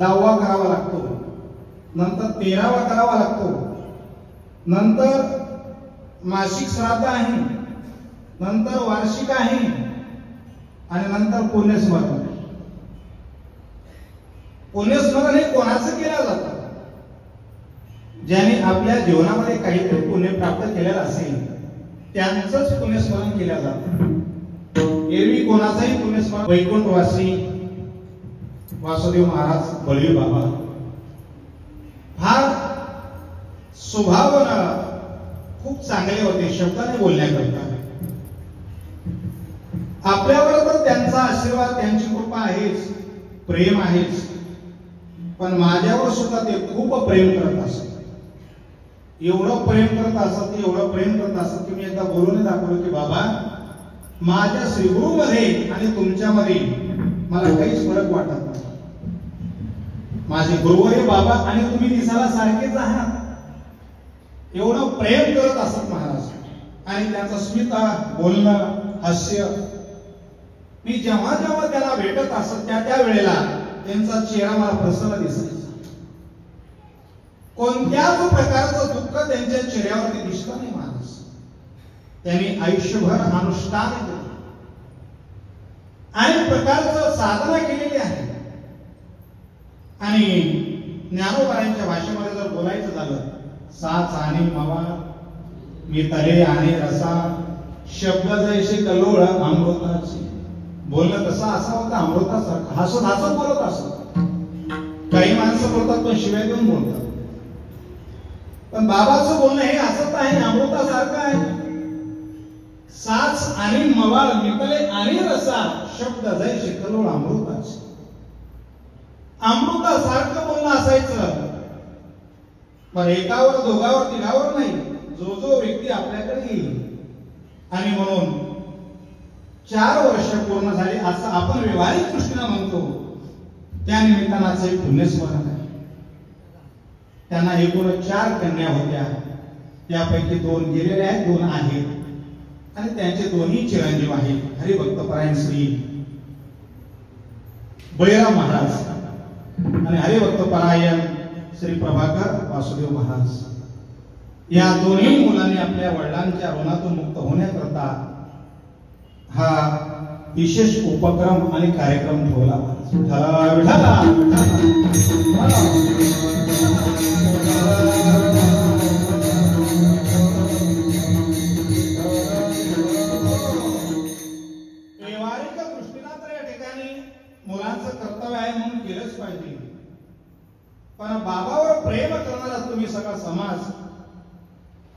10वा करावा लागतो, नंतर 13वा करावा लागतो, नंतर मासिक श्राद्ध आहे, नंतर वार्षिक आहे आणि नंतर पुण्यस्मरण. पुण्यस्मरण हे कोणाचं केलं जातं? ज्याने आपल्या जीवनामध्ये काहीतरी पुण्य प्राप्त केलेलं असेल त्यांचंच पुण्यस्मरण केलं जातं. एरवी कोणाचंही पुण्यस्मरण. वैकुंठवासी वासुदेव महाराज बळीर बाबा फार स्वभावानं खूप चांगले होते, शब्दाने बोलण्याकरता. आपल्यावर तर त्यांचा आशीर्वाद, त्यांची कृपा आहेच, प्रेम आहेच, पण माझ्यावर सुद्धा ते खूप प्रेम करत असत. एवढं प्रेम करत असत, एवढं प्रेम करत असत की मी एकदा बोलून दाखवलं की बाबा, माझ्या श्रीगुरूमध्ये आणि तुमच्यामध्ये मला काहीच फरक वाटत नाही. माझे गुरुवर्य बाबा आणि तुम्ही दिसायला सारखेच आहात. एवढं प्रेम करत असत महाराज. आणि त्यांचं स्मिता, बोलणं, हास्य, मी जेव्हा जेव्हा त्याला भेटत असत त्या वेळेला त्यांचा चेहरा मला प्रसन्न दिसायचा. कोणत्याच प्रकारचं दुःख त्यांच्या चेहऱ्यावरती दिसलं नाही महाराज. त्यांनी आयुष्यभर अनुष्ठान केलं, अनेक प्रकारचं साधना केलेली आहे. आणि ज्ञानोबारांच्या भाषेमध्ये जर बोलायचं झालं, साच आणि मवा मी तले आणि रसा, शब्द जैसे कलोळ अमृताची. बोलणं कसं असं होतं अमृतासारखं, हसत हसत बोलत असत. काही माणसं बोलतात पण शिवाय देऊन बोलतात, पण बाबाचं बोलणं हे असत आहे, अमृतासारखं आहे. साच आणि मवाळ मितले आणि रसा, शब्द जैसे कलोळ अमृताची. अमृतासारखं बोलणं असायचं, पण एकावर, दोघावर, तिघावर नाही, जो जो व्यक्ती आपल्याकडे येईल. आणि म्हणून 4 वर्ष पूर्ण झाली असं आपण व्यवहारिक दृष्टीने म्हणतो, त्या निमित्तानाचं एक पुण्यस्मरण आहे. त्यांना एकूण 4 कन्या होत्या, त्यापैकी 2 गेलेल्या आहेत, 2 आहेत आणि त्यांचे दोन्ही चिरंजीव आहेत. हरिभक्तपरायण श्री बळीराम महाराज आणि हरिभक्तपरायण श्री प्रभाकर वासुदेव महाराज. या दोन्ही मुलांनी आपल्या वडिलांच्या ऋणातून मुक्त होण्याकरता हा विशेष उपक्रम आणि कार्यक्रम ठेवला. व्यवहारिक दृष्टीने तर या ठिकाणी मुलांचं कर्तव्य आहे म्हणून केलंच पाहिजे, पण बाबावर प्रेम करणारा तुम्ही सगळा समाज,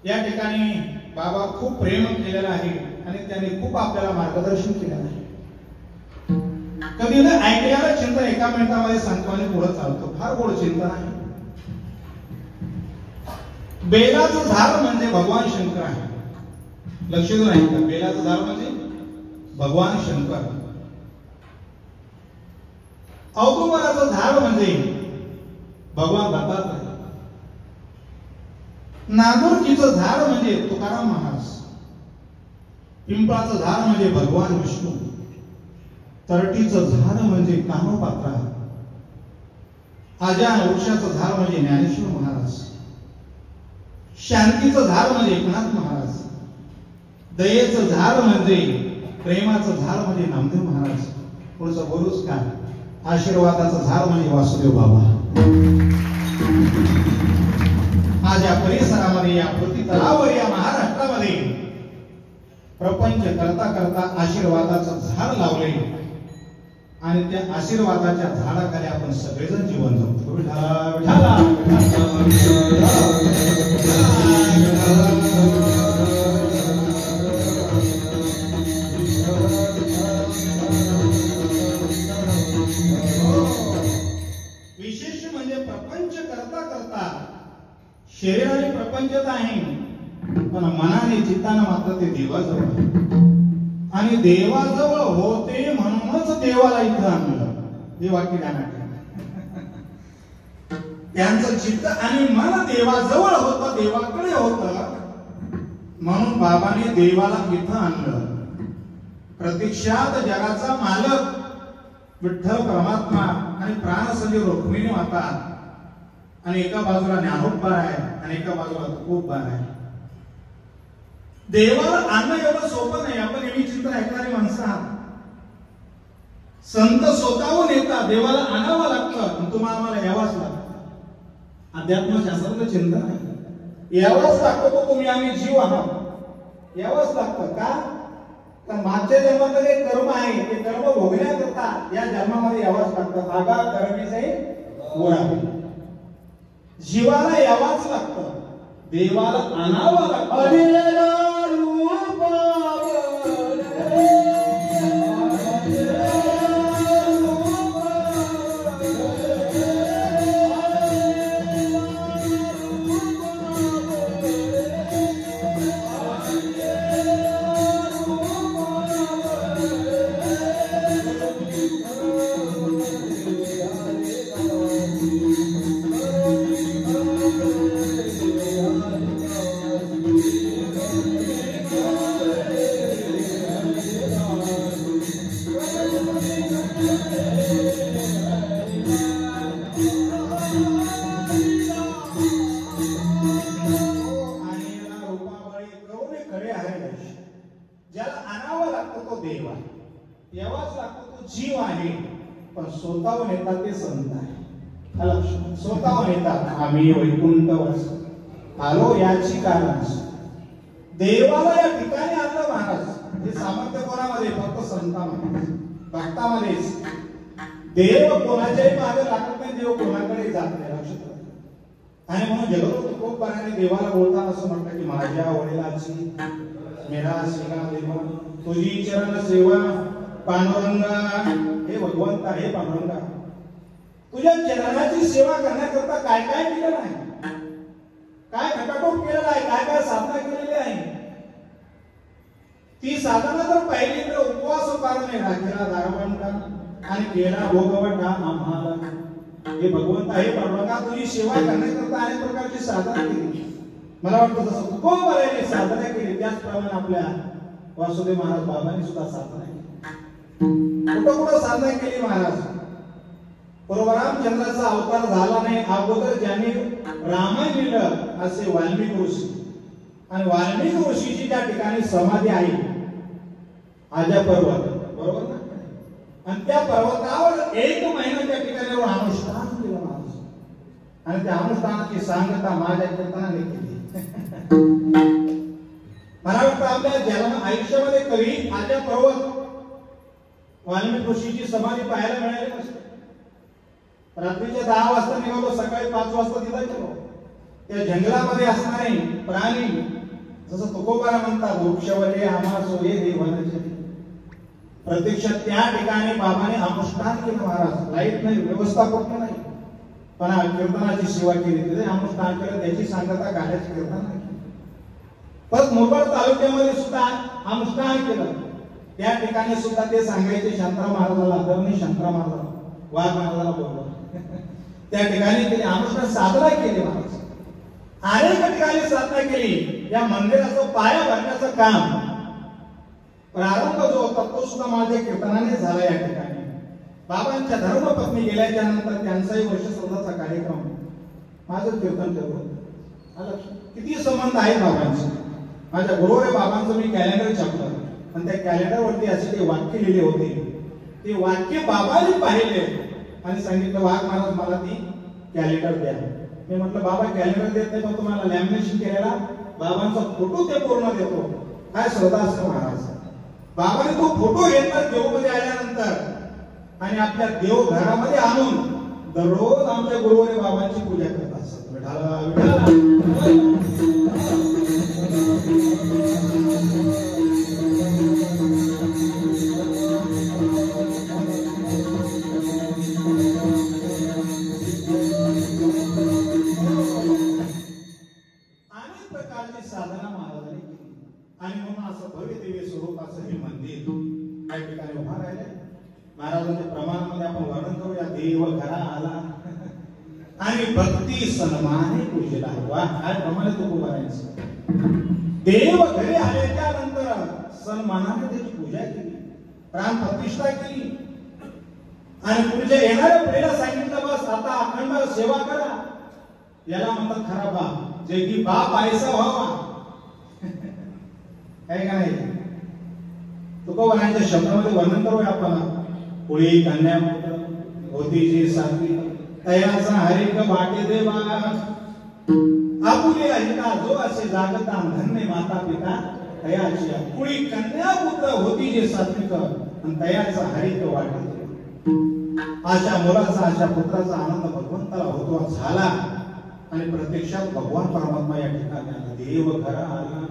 या ठिकाणी बाबा खूप प्रेम केलेलं आहे आणि त्यांनी खूप आपल्याला मार्गदर्शन केलेलं आहे. कधी न ऐकलेलं चिंतन एका मिनिटामध्ये सांगतो आणि पुढे चालतो. फार गोड चिंतन आहे. बेलाचं झाड म्हणजे भगवान शंकर आहे. लक्ष देऊन ऐका, बेलाचं झाड म्हणजे भगवान शंकर. औदुंबराचं झाड म्हणजे भगवान दत्तात्रय. नागुरकीचं झाड म्हणजे तुकाराम महाराज. पिंपळाचं झाड म्हणजे भगवान विष्णू. तरटीचं झाड म्हणजे कानोपात्रा. आजान वृक्षाचं झाड म्हणजे ज्ञानेश्वर महाराज. शांतीचं झाड म्हणजे एकनाथ महाराज. दयेचं झाड म्हणजे, प्रेमाचं झाड म्हणजे नामदेव महाराज. पुढचं बोलूच का? आशीर्वादाचं झाड म्हणजे वासुदेव बाबा. आज या परिसरामध्ये, या पृथ्वी तलावर, या महाराष्ट्रामध्ये प्रपंच करता करता आशीर्वादाचं झाड लावले आणि त्या आशीर्वादाच्या झाडाखाली आपण सगळेजण जीवन जगतो. विशेष म्हणजे प्रपंच करता करता शरीराने प्रपंचत आहे, पण मनाने चित्ताने मात्र ते देवाजवळ. आणि देवाजवळ होते म्हणूनच देवाला इथं आणलं. देवाकी गाणं त्यांचं चित्त आणि मन देवाजवळ होतं, देवाकडे होतं, म्हणून बाबाने देवाला इथं आणलं. प्रत्यक्षात जगाचा मालक विठ्ठल परमात्मा आणि प्राणसंजीव रुक्मिणी माता, आणि एका बाजूला ज्ञानोबा आहे आणि एका बाजूला तुकोबा आहे. देवाला आणणं एवढं सोपं नाही. आपण नेहमी चिंतन ऐकणारी माणसं आहात. संत स्वतःहून येतात, देवाला आणावं लागतं, तुम्हाला आम्हाला यावाच लागतं. अध्यात्मशास्त्राचं चिंतन आहे, यावाच लागतं. तो तुम्ही आम्ही जीव आहात, यावंच लागतं. का? तर मागच्या जन्मात जे कर्म आहे ते कर्म भोगण्याकरता या जन्मामध्ये यावंच लागतं. आगा कर्मीचे गोळा, जीवाला यावाच लागतं, देवाला आणावं लागतं. जीव आहे, पण स्वतःहून येतात ते संत आहे. स्वतःहून येतात. आम्ही वैकुंठवास आलो याची कारण. देवाला या ठिकाणी आणलं महाराज. हे सामर्थ्य कोणामध्ये? फक्त संतांमध्ये, भक्तामध्येच. देव कोणाच्याही मागे लागत नाही, देव कोणाकडे जात नाही. लक्षात. आणि म्हणून जगत तुकोबाने देवाला बोलताना असं म्हटलं की माझ्या वडिलाची मेरा सेवा देवा, तुझी चरण सेवा पांडुरंगा. हे भगवंता, हे पांडुरंगा, तुझ्या चरणाची सेवा करण्याकरता काय काय केलेलं आहे, काय खटाटोप केलेला आहे, काय काय साधना केलेली आहे. ती साधना तर पहिली तर उपवास उभारणे, राखेला दारवंटा आणि केला भोगवटा आम्हाला. हे भगवंता, हे पांडुरंगा, तुझी सेवा करण्याकरता अनेक प्रकारची साधना केली. मला वाटतं जसं तुकोबाने साधना केली त्याचप्रमाणे आपल्या वासुदेव महाराज बाबांनी सुद्धा साधना केली. कुठं कुठं साधना केली महाराज. रामचंद्राचा अवतार झाला नाही अगोदर ज्यांनी रामायण लिहिलं असे वाल्मिकी ऋषी, आणि वाल्मिकी ऋषीची त्या ठिकाणी समाधी आहे आजा पर्वत, बरोबर ना. आणि त्या पर्वतावर 1 महिना त्या ठिकाणी अनुष्ठान केलं महाराज. आणि त्या अनुष्ठानाची सांगता माझ्या कीर्तनाने केली. मला वाटतं आपल्या जन्म आयुष्यामध्ये कधी आजा पर्वत वाल्मिकी ऋषीची समाधी पाहायला मिळाली नसते. रात्रीच्या 10 वाजता निघालो, सकाळी 5 वाजता तिथं गेलो. त्या जंगलामध्ये असणारे प्राणी जसं तुकोबाला म्हणतात वृक्षवले आम्हा सोये देवानाचे. प्रत्यक्षात त्या ठिकाणी बाबाने अनुष्ठान केलं महाराज. लाईट नाही, व्यवस्था कुठली नाही, पण कीर्तनाची सेवा केली. तिथे अनुष्ठान केलं, त्याची सांगता गाण्याची कीर्तन नाही. पण मुरबाड तालुक्यामध्ये सुद्धा अनुष्ठान केलं. त्या ठिकाणी सुद्धा ते सांगायचे शांतराव महाराजाला, आदरणीय शांतराव महाराज वाघ महाराजाला बोलवलं. त्या ठिकाणी त्यांनी अनुष्ठान साधना केली महाराज. अनेक ठिकाणी साधना केली. या मंदिराचं पाया भरण्याचं काम प्रारंभ जो होता तो सुद्धा माझ्या कीर्तनाने झाला. या ठिकाणी बाबांच्या धर्मपत्नी गेल्याच्या नंतर त्यांचाही वर्षश्रद्धाचा कार्यक्रम माझं कीर्तन ठेवलं. किती संबंध आहे बाबांचे. माझ्या गुरुवारी बाबांचं मी कॅलेंडर छापलं आणि त्या कॅलेंडरवरती असे ते वाक्य लिहिले होते. ते वाक्य बाबांनी पाहिले आणि सांगितलं वाघ महाराज मला ती कॅलेंडर द्या. मी म्हटलं बाबा कॅलेंडर देत नाही, पण तुम्हाला लॅमिनेशन केलेला बाबांचा फोटो ते पूर्ण देतो. काय श्रद्धा असतं महाराज. बाबाने तो फोटो घेतला देवमध्ये आल्यानंतर आणि आपल्या देव घरामध्ये आणून दररोज आमच्या गुरुवारी बाबांची पूजा करत असत. विठाला विठाला. साधना महाराजांनी केली आणि म्हणून असं भव्य दिव्य स्वरूपाचं हे मंदिर या ठिकाणी उभा राहिलंय. महाराजांच्या प्रमाणामध्ये आपण वर्णन करूया. देव घरा आला आणि भक्ती सन्माने पूजेला. वा काय प्रमाणे तो उभा राहायचं. देव घरी आल्याच्या नंतर सन्मानाने त्याची पूजा केली, प्राण प्रतिष्ठा केली. आणि पुढच्या येणाऱ्या पिढीला सांगितलं बस आता अखंड सेवा करा. याला म्हणतात खरा बाप, जे की बाप आयसा व्हावा. काय का नाही? तुकोबारायांच्या शब्दामध्ये वर्णन करूया आपण. कुळी कन्या पुत्र होती जी सात्विक, तयाचा हरिक वाटे देवा. आपुले अहिता जो असे जागता धन्य माता पिता तयाची. कुळी कन्या पुत्र होती जी सात्विक, आणि तयाचा हरिक वाटे. अशा मुलाचा अशा पुत्राचा आनंद भगवंताला होतो झाला. आणि प्रत्यक्षात भगवान परमात्मा या ठिकाणी आला. देव घरा आला.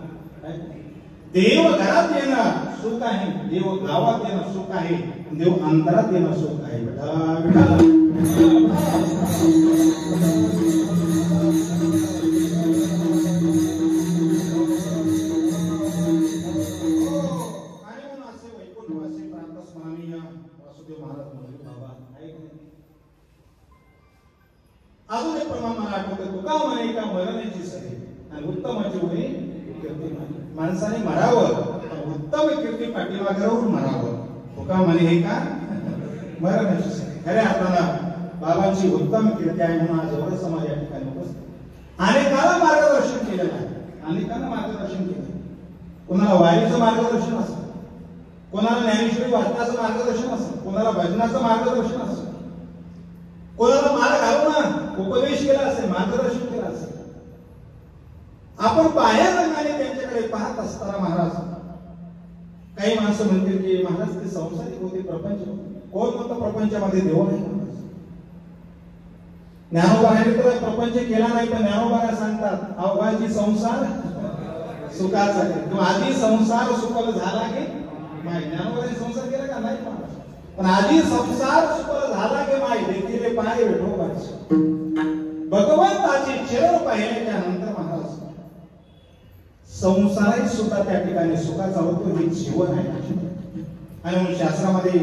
देव घरात येणं सुख आहे, देव गावात येणं सुख आहे, देव अंतरात येणं सुख आहे. अजून एक प्रमाण मला आठवतं. तुका म्हणे का मरण्याची सही आणि उत्तमाची होई कीर्ती. माणसाने मरावं पण उत्तम कीर्ती पाठीमागे राहून मरावं. तुका म्हणे हे का मरण्याची सही. खऱ्या अर्थानं बाबांची उत्तम कीर्ती आहे म्हणून आज एवढं समाज या ठिकाणी उपस्थित. अनेकांना मार्गदर्शन केलेलं आहे, अनेकांना मार्गदर्शन केलं. कोणाला वारीचं मार्गदर्शन असतं, कोणाला ज्ञानेश्वरी वाचनाचं मार्गदर्शन असतं, कोणाला भजनाचं मार्गदर्शन असतं, कोणाला मार्ग घालून उपदेश केला असेल, मार्गदर्शन केलं असेल. आपण बाह्य रंगाने त्यांच्याकडे पाहत असताना महाराज, काही माणसं म्हणतील की महाराज ते संसारिक होते, प्रपंच. कोण म्हणतं प्रपंचामध्ये देव नाही? ज्ञानोबाने तर प्रपंच केला नाही, पण ज्ञानोबाला सांगतात अवघाची संसार सुखाचा आहे. किंवा आधी संसार सुखल झाला की नाही. ज्ञानोबाने संसार केला का नाही? पण आधी संसार सुखल झाला की नाही देखील पाय विठोबाचे. भगवंताचे चरण पाहिल्याच्या नंतर महाराज संसारही सुद्धा त्या ठिकाणी सुखाचा होतो. हे जीवन आहे. आणि म्हणून शास्त्रामध्ये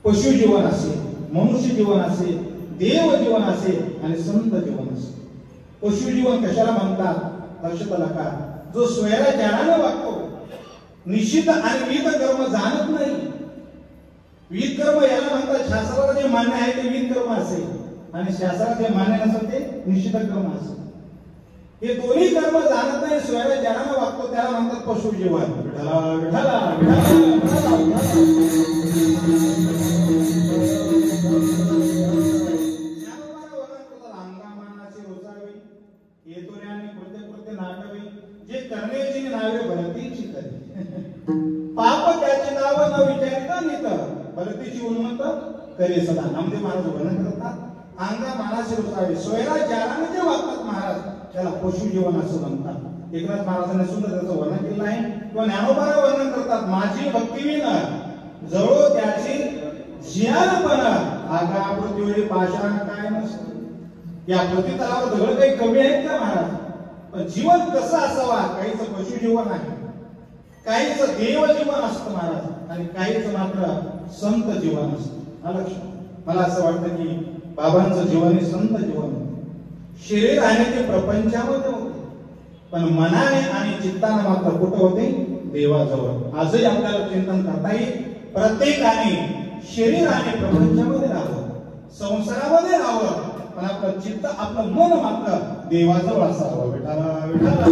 पशु जीवन असेल, मनुष्य जीवन असेल, देव जीवन असेल आणि संत जीवन असेल. पशु जीवन कशाला म्हणतात लक्षात आलं का? जो स्वयरा ज्ञानाने वागतो, निश्चित आणि विध कर्म जाणत नाही. विध कर्म याला म्हणतात, शास्त्राला जे मान्य आहे ते विध कर्म असेल आणि शास्त्राला जे मान्य नसेल ते निश्चित कर्म असेल. हे दोन्ही कर्म जाणत नाही, स्वयरा ज्ञानाने वागतो, त्याला म्हणतात पशु जीवन. विठला विठला जे करण्याची नावे भरतीची करी. पाप त्याची नाव न विचारिता नीत भरतीची उन्मत करे सदा. नामदेव महाराज वर्णन करतात, अंगा मानाची रुचावे. स्वयरा ज्ञानाने जे वागतात महाराज त्याला पशु जीवन असं म्हणतात. एकनाथ महाराजांनी सुद्धा त्याचं वर्णन केलं आहे. किंवा ज्ञानोबाला वर्णन करतात, माझी भक्तीविन जवळ त्याची ज्ञानपण आगा पृथ्वीवरील पाषाण काय नसतं. या पृथ्वीतलावर दगड काही कमी आहेत का महाराज? पण जीवन कसं असावा? काहीच पशु जीवन आहे, काहीच देव जीवन असतं महाराज, आणि काहीच मात्र संत जीवन असतं. लक्षात मला असं वाटतं की बाबांचं जीवन हे संत जीवन होतं. शरीर आणि ते प्रपंचामध्ये होते, पण मनाने आणि चित्ताने मात्र कुठं होते? देवाजवळ. आजही आपल्याला चिंतन करता येईल. प्रत्येकाने शरीर आणि प्रपंचामध्ये राहावं, संसारामध्ये राहावं, पण आपलं चित्त आपलं मन मात्र देवाजवळ असावं. विठाला विठाला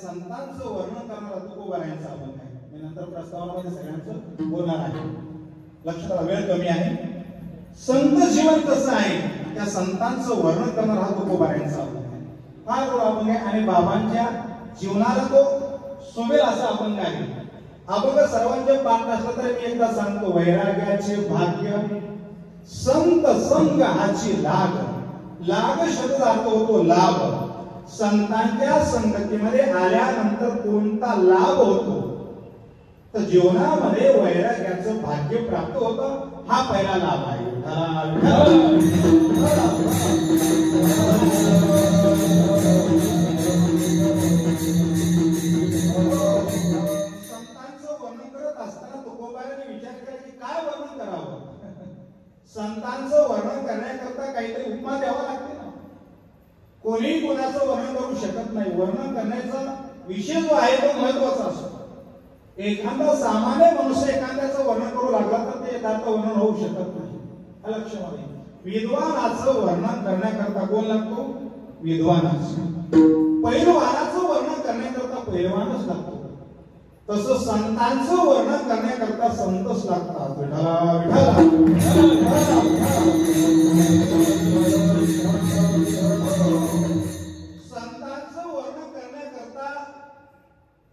संतांचं वर्णन करणारा तुकोबारायांचा अभंग आहे. मी नंतर प्रस्तावनामध्ये सगळ्यांचं बोलणार आहे. लक्षात वेळ कमी आहे. संत जीवन कसं आहे त्या संतांचं वर्णन करणारा हा तुकोबारायांचा अभंग आहे. फार गोड अभंग आहे आणि बाबांच्या जीवनाला तो सुमेल असा अभंग आहे. अभंग सर्वांचे पाठ नसलं तरी मी एकदा सांगतो. वैराग्याचे भाग्य संत संग हाची लाग. लाग शब्द अर्थ होतो लाभ. संतांच्या संगतीमध्ये आल्यानंतर कोणता लाभ होतो? तर जीवनामध्ये वैराग्याचं भाग्य प्राप्त होतं. हा पहिला लाभ आहे. संतांचं वर्णन करत असताना तुकोबाराने विचार केला की काय वर्णन करावं. संतांचं द्यावा लागते ना. कोणीही कोणाचं वर्णन करू शकत नाही. वर्णन करण्याचा विषय जो आहे तो महत्वाचा असतो. एखादा सामान्य मनुष्य एखाद्याचं वर्णन करू लागला तर ते यथार्थ वर्णन होऊ शकत नाही. लक्षामध्ये विद्वानाचं वर्णन करण्याकरता कोण लागतो? विद्वानाच. पैलवानाचं वर्णन करण्याकरता पैलवानच लागतो. तसं संतांचं वर्णन करण्याकरता संतच लागतात. संतांचं वर्णन करण्याकरता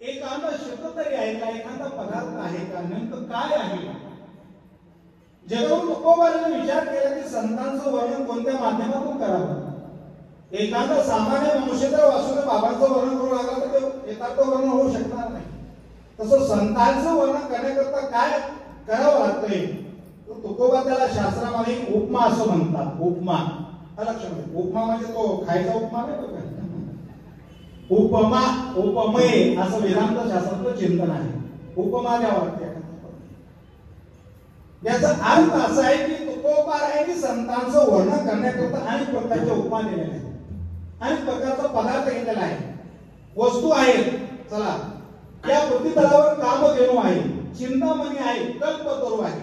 एखादा शब्द तरी आहे का? एखादा पदार्थ आहे का? नेमकं काय आहे? जगावर तुकोबाने विचार केला की संतांचं वर्णन कोणत्या माध्यमातून करावं. एखादा सामान्य मनुष्य जर वासुदेव बाबांचं वर्णन करू लागला तर ते यथार्थ वर्णन होऊ शकणार नाही. तसं संतांचं वर्णन करण्याकरता काय करावं लागतंय? तुकोबा त्याला शास्त्रामध्ये उपमा असं म्हणतात. उपमा. लक्षामध्ये उपमा म्हणजे तो खायचा उपमा नाही बघा. उपमा उपमेय असं वेदांत शास्त्राचं चिंतन आहे. उपमा द्यावं लागते. याचा अर्थ असा आहे की तुकोबारायांनी संतांचं वर्णन करण्याकरता अनेक प्रकारच्या उपमा दिलेल्या आहेत. अनेक प्रकारचा पदार्थ घेतलेला आहे. वस्तू आहेत. चला या पृथ्वीतलावर कामधेनू आहे, चिंतामणी आहे, कल्पतरू आहे.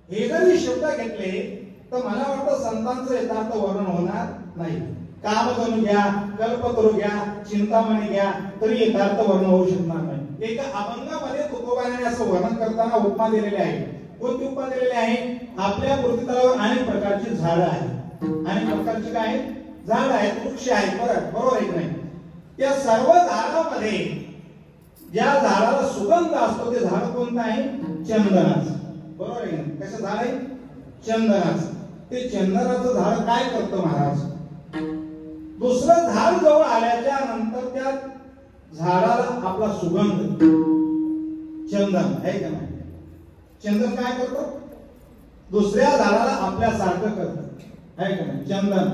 हे जरी शब्द घेतले तर मला वाटतं संतांचं यथार्थ वर्णन होणार नाही. कामधेनू घ्या, कल्पतरू घ्या, चिंतामणी घ्या तरी यथार्थ वर्णन होऊ शकणार नाही. एका अभंगामध्ये तुकोबाने असं वर्णन करताना उपमा दिलेली आहे. कोणती उपमा दिलेली आहे? आपल्या पृथ्वीतलावर अनेक प्रकारची झाडं आहेत. अनेक प्रकारची काय आहेत? झाड आहेत, वृक्ष आहेत. बरोबर आहे की नाही? त्या सर्व झाडांमध्ये ज्या झाडाला सुगंध असतो ते झाड कोणतं आहे? चंदनाचं. बरोबर आहे की? कसं झाड आहे? चंदनाचं. ते चंदनाचं झाड काय करतं महाराज? दुसरं झाड जवळ आल्याच्या नंतर त्या झाडाला आपला सुगंध चंदन आहे का नाही? चंदन काय करतं? दुसऱ्या झाडाला आपल्यासारखं करतं आहे का नाही? चंदन.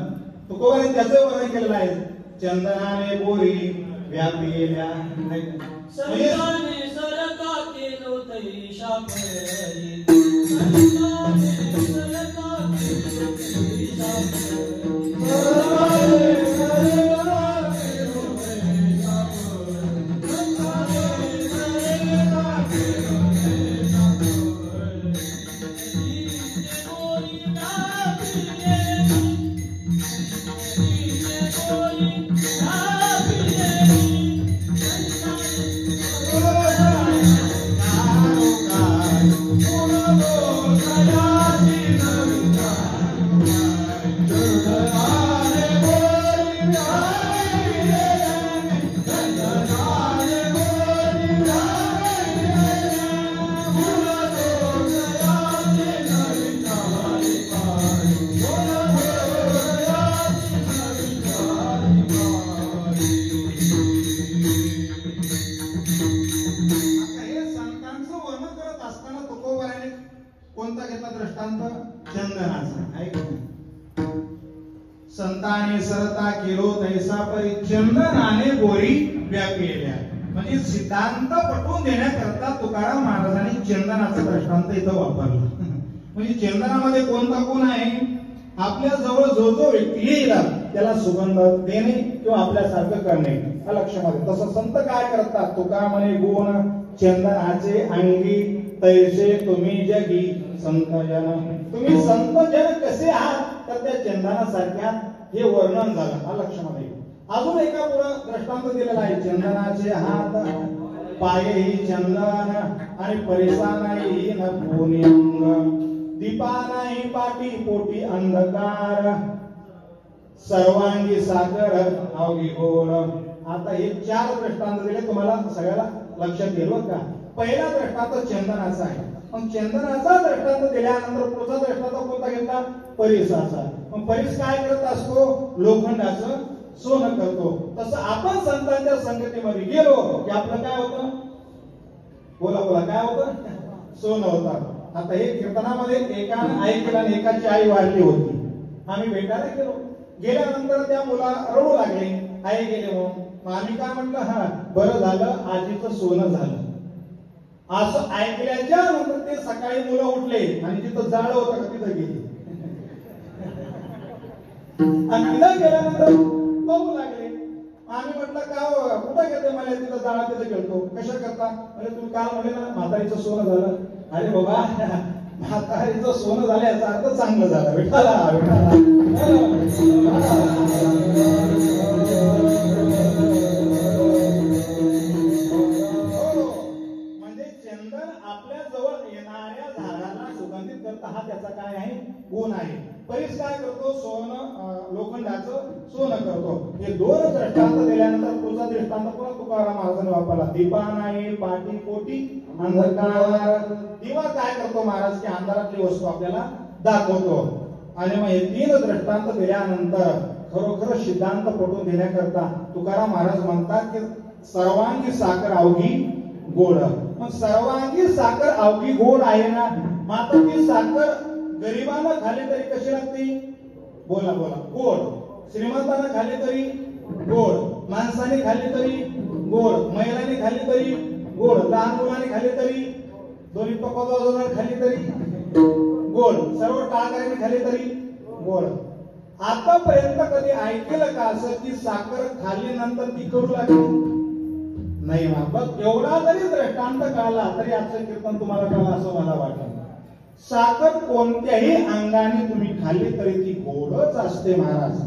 तुकोबाने त्याचं वर्णन केलेलं आहे. चंदनाने बोरी व्यापिल्या संताने सरता केलो तैशा परी. संताने सरता केलो तैशा परी. संताने सरता केलो तैसा परी चंदनाने बोरी व्यापिल्या. म्हणजे सिद्धांत पटवून देण्याकरता तुकाराम महाराजांनी चंदनाचा दृष्टांत इथं वापरला. म्हणजे चंदनामध्ये कोणता गुण आहे? आपल्या जवळ जो जो व्यक्ती येईल त्याला सुगंध देणे किंवा आपल्यासारखं करणे. लक्षामध्ये तसं संत काय करतात? तुका म्हणे गुण चंदनाचे अंगी तैसे तुम्ही जगी संत जन. तुम्ही संत जन कसे आहात तर त्या चंदनासारख्या हे वर्णन झालं. लक्षामध्ये अजून एका पुढे दृष्टांत दिलेला आहे. चंदनाचे हात पायही चंदन आणि परिसानाही न कोणी अंग. दीपानाही पाठी पोटी अंधकार सर्वांगी सागर अवघी गोड. आता हे 4 दृष्टांत दिले तुम्हाला सगळ्याला लक्षात येईल का? पहिला दृष्टांत चंदनाचा आहे. मग चंदनाचा दृष्टांत दिल्यानंतर पुढचा दृष्टांत कोणता घेतला? परिसाचा. मग परिस काय करत असतो? लोखंडाचं सोनं करतो. तसं आपण संतांच्या संगतीमध्ये गेलो की आपलं काय होतं? बोला बोला काय होतं? सोनं होतं. आता हे कीर्तनामध्ये एकानं आई केला आणि एकाची आई वारली होती. आम्ही भेटायला गेलो. गेल्यानंतर त्या मुला रडू लागले, आई गेले म्हणून. मग आम्ही काय म्हटलं? हा बरं झालं आजीचं सोनं झालं. असं ऐकल्याच्या नंतर ते सकाळी मुलं उठले आणि जिथं जाळ होतं का तिथं गेले. आणि तिथं गेल्यानंतर पाहू लागले. आम्ही म्हटलं का हो, कुठं गेले? मला तिथं जाणार, तिथं गेलतो. कशा करता? म्हणजे तुम्ही काल म्हणले ना म्हातारीचं सोनं झालं. अरे बाबा, म्हातारीचं सोनं झालं याचा अर्थ चांगलं झालं. विठाला म्हणजे चंदन आपल्या जवळ येणाऱ्या झाडाला सुगंधित करता, हा त्याचा काय आहे? गुण आहे. परीस काय करतो? सोनं, लोखंडाचं सोनं करतो. हे दोन दृष्टांत दिल्यानंतर पुढचा दृष्टांत पुन्हा तुकाराम महाराजांनी वापरला. दीपा नाही पाठी कोटी अंधकार. दिवा काय करतो महाराज? की अंधारातली वस्तू आपल्याला दाखवतो. आणि मग हे तीन दृष्टांत दिल्यानंतर खरोखर सिद्धांत पटवून देण्याकरता तुकाराम महाराज म्हणतात की सर्वांगी साखर अवघी गोड. मग सर्वांगी साखर अवघी गोड आहे ना, मात्र ती साखर गरिबांना खाली तरी कशी लागते? बोला बोला. गोड. श्रीमंतांना खाली तरी गोड, माणसाने खाली तरी गोड, महिलांनी खाली तरी गोड, लहान मुलांनी खाली तरी, दोन्ही पप्पा खाली तरी गोड, सर्व टाळकऱ्यांनी खाली तरी गोड. आतापर्यंत कधी ऐकलं का असं की साखर खाल्ली नंतर ती कडू लागली? नाही. मग एवढा जरी दृष्टांत कळला तरी आजचं कीर्तन तुम्हाला कळलं असं मला वाटलं. साखर कोणत्याही अंगाने तुम्ही खाल्ली तरी ती गोडच असते महाराज.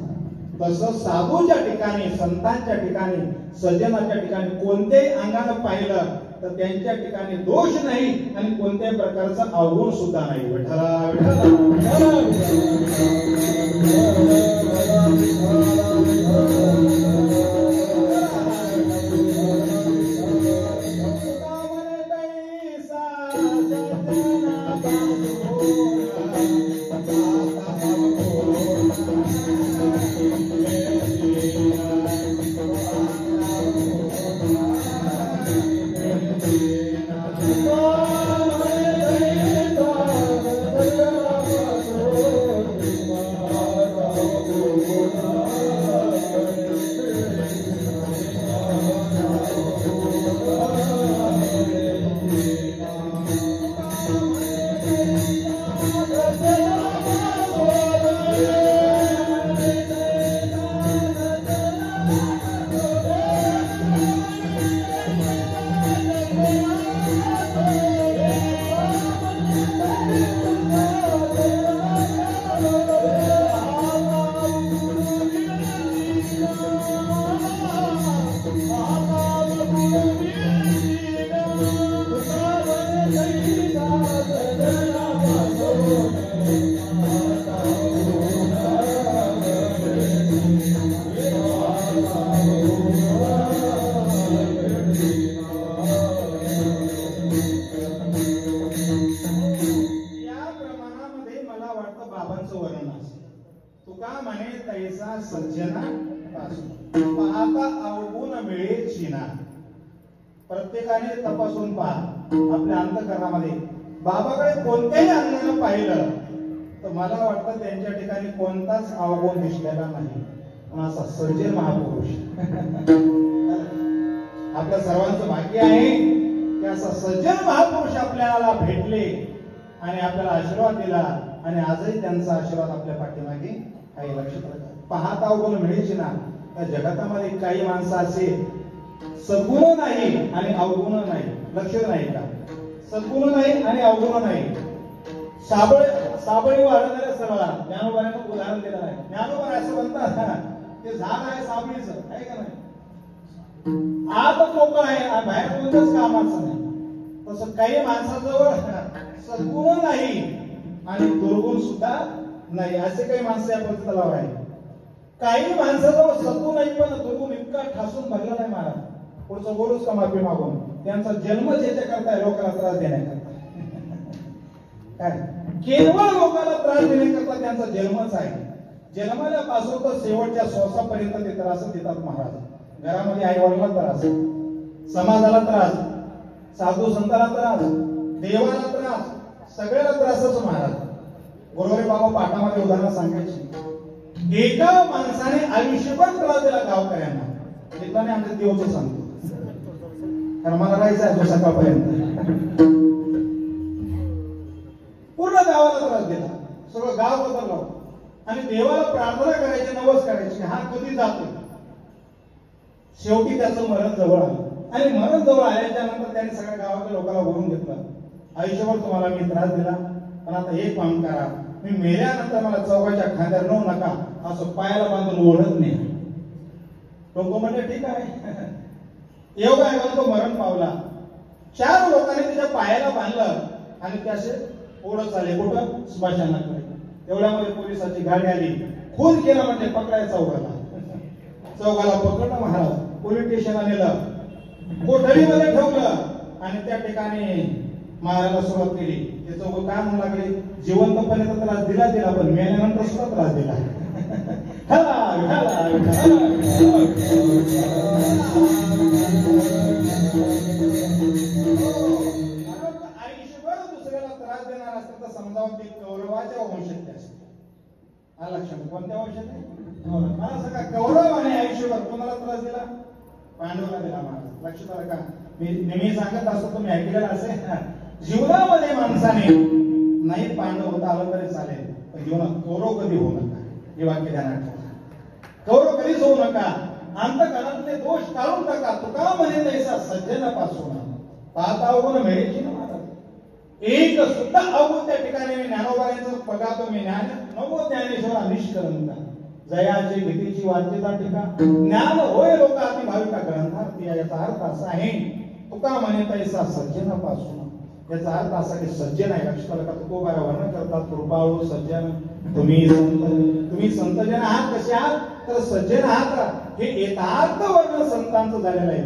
तसं साधूच्या ठिकाणी, संतांच्या ठिकाणी, सज्जनाच्या ठिकाणी कोणत्याही अंगाने पाहिलं तर त्यांच्या ठिकाणी दोष नाही आणि कोणत्याही प्रकारचा अवगुण सुद्धा नाही. विठ्ठला विठ्ठला. प्रत्येकाने तपासून पहा आपल्या अंतःकरणामध्ये. बाबाकडे कोणत्याही अंगाने पाहिलं तर मला वाटतं त्यांच्या ठिकाणी कोणताच अवगुण दिसलेला नाही. पण असा सज्जन महापुरुष आपल्या सर्वांचं भाग्य आहे की असा सज्जन महापुरुष आपल्याला भेटले आणि आपल्याला आशीर्वाद दिला. आणि आजही त्यांचा आशीर्वाद आपल्या पाठीमागे काही लक्षात पाहता अवगुण मिळायची ना. त्या जगतामध्ये काही माणसं असे सद्गुण नाही आणि अवगुण नाही. लक्षात नाही का? सद्गुण नाही आणि अवगुण नाही. साबळी वाढवणाऱ्या सरळा ज्ञानोबाने उदाहरण दिलं नाही. ज्ञानोबा असं म्हणतात ते झाड आहे साबळीचं, आहे का नाही? आत मोकळं आहे, बाहेर कोणतंच कामाचं नाही. तसं काही माणसाजवळ सद्गुण नाही आणि दुर्गुण सुद्धा नाही. असे काही माणसं या परिस्थितीला आहे. काही माणसाजवळ सद्गुण नाही पण दुर्गुण इतका ठासून भरला नाही महाराज. पुढचं बोलूच का माफी मागून त्यांचा जन्मच याच्या करताय लोकांना त्रास देण्याकरता. काय केवळ लोकांना त्रास देण्याकरता त्यांचा जन्मच आहे. जन्मल्यापासून तर शेवटच्या श्वासापर्यंत ते त्रास देतात महाराज. घरामध्ये आई वडिलांना त्रास, समाजाला त्रास, साधू संतांना त्रास, देवाला त्रास, सगळ्याला त्रासच महाराज. बरोबर बाबा पाठामध्ये उदाहरण सांगायची. एका माणसाने आयुष्यभर त्रास दिला गावकऱ्यांना. येताना आमच्या देवचं सांगतो कारण मला राहायचं आहे तो सकाळपर्यंत. पूर्ण गावाला त्रास दिला, सगळं गाव बदललं आणि देवाला प्रार्थना करायची, नवस करायची, हा कधी जातो. शेवटी त्याचं मरण जवळ आलं आणि मरण जवळ आल्याच्या नंतर त्याने सगळ्या गावाच्या लोकांना बोलून घेतलं, आयुष्यभर तुम्हाला मी त्रास दिला, पण आता एक काम करा, मी मेल्यानंतर मला चौकाच्या खांद्यावर नेऊ नका, असं पायाला बांधून ओढत नाही. लोक म्हणजे ठीक आहे. एवढा आहे तो मरण पावला. 4 लोकांनी त्याच्या पायाला बांधलं आणि ते असे ओढत आले कुठं, स्मशानाकडे. एवढ्यामध्ये पोलिसाची गाडी आली. खून केला म्हणजे पकडायचा चौघाला. चौघाला पकडलं महाराज, पोलीस स्टेशनला नेलं, कोठडीमध्ये ठेवलं आणि त्या ठिकाणी मारायला सुरुवात केली. ते चौघ काय म्हणू लागले, जिवंतपणे तर त्रास दिला पण मेल्यानंतर सुद्धा त्रास दिला. आयुष्यभर दुसऱ्याला त्रास देणार असतं तर समजावून ते कौरवाच्या वंशातले असते. हा लक्षात, कोणत्या वंशात? मला सांगा, कौरवाने आयुष्यभर कोणाला त्रास दिला? पांडवाला दिला महाराज. लक्षात आलं का? मी नेहमी सांगत असतो, तुम्ही ऐकलेलं असेल, जीवनामध्ये माणसाने नाही पांडव होता आलं तरी चालेल, पण जीवनात कौरव कधी होऊ नका. हे वाक्य ध्यानात ठेवा. कौरव कधीच होऊ नका. अंतःकरणातले दोष काढून टाका. तुका म्हणे तैसा सज्जनापासून पाहता अवगुण मिळेची ना महाराज. एक सुद्धा अवगुण त्या ठिकाणी मी ज्ञानोबायांचं बघा, मी ज्ञान नवो ज्ञानेश्वरा निष्कलंक जयाची भीतीची वाच्यता टीका ज्ञान होय लोका अति भाविका ग्रंथार्थी. याचा अर्थ असा आहे, तुका म्हणे तैसा सज्जनापासून. याचा अर्थ असा की सज्जन आहे. लक्षात का तुकोबारा वर्णन करतात, कृपाळू सज्जन. तुम्ही संतजन आहात. कसे आहात? तर सज्जन आहात. हे यथार्थ वर्णन संतांचं झालेलं आहे.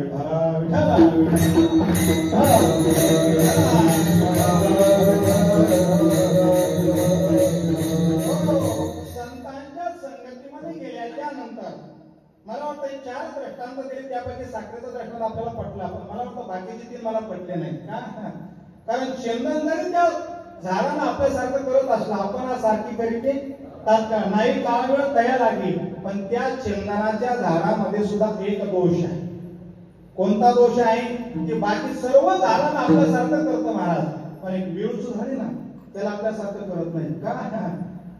संतांच्या संगतीमध्ये गेल्याच्या नंतर मला वाटतं 4 दृष्टांत दिले, त्यापैकी साखरेचा दृष्टांत आपल्याला पटला, पण मला वाटतं बाकीचे 3 मला पटले नाही. कारण चंदन जरी त्या झाडांना आपल्यासारखं करत असलं, आपण सारखी करीते तात्काळ नाही, काळ वेळ तयार लागली, पण त्या चंदनाच्या झाडामध्ये सुद्धा एक दोष आहे. कोणता दोष आहे? की बाकी सर्व झाडांना आपल्यासारखं करतं महाराज, पण एक वेळूचं झाड आहे ना, त्याला आपल्यासारखं करत नाही का?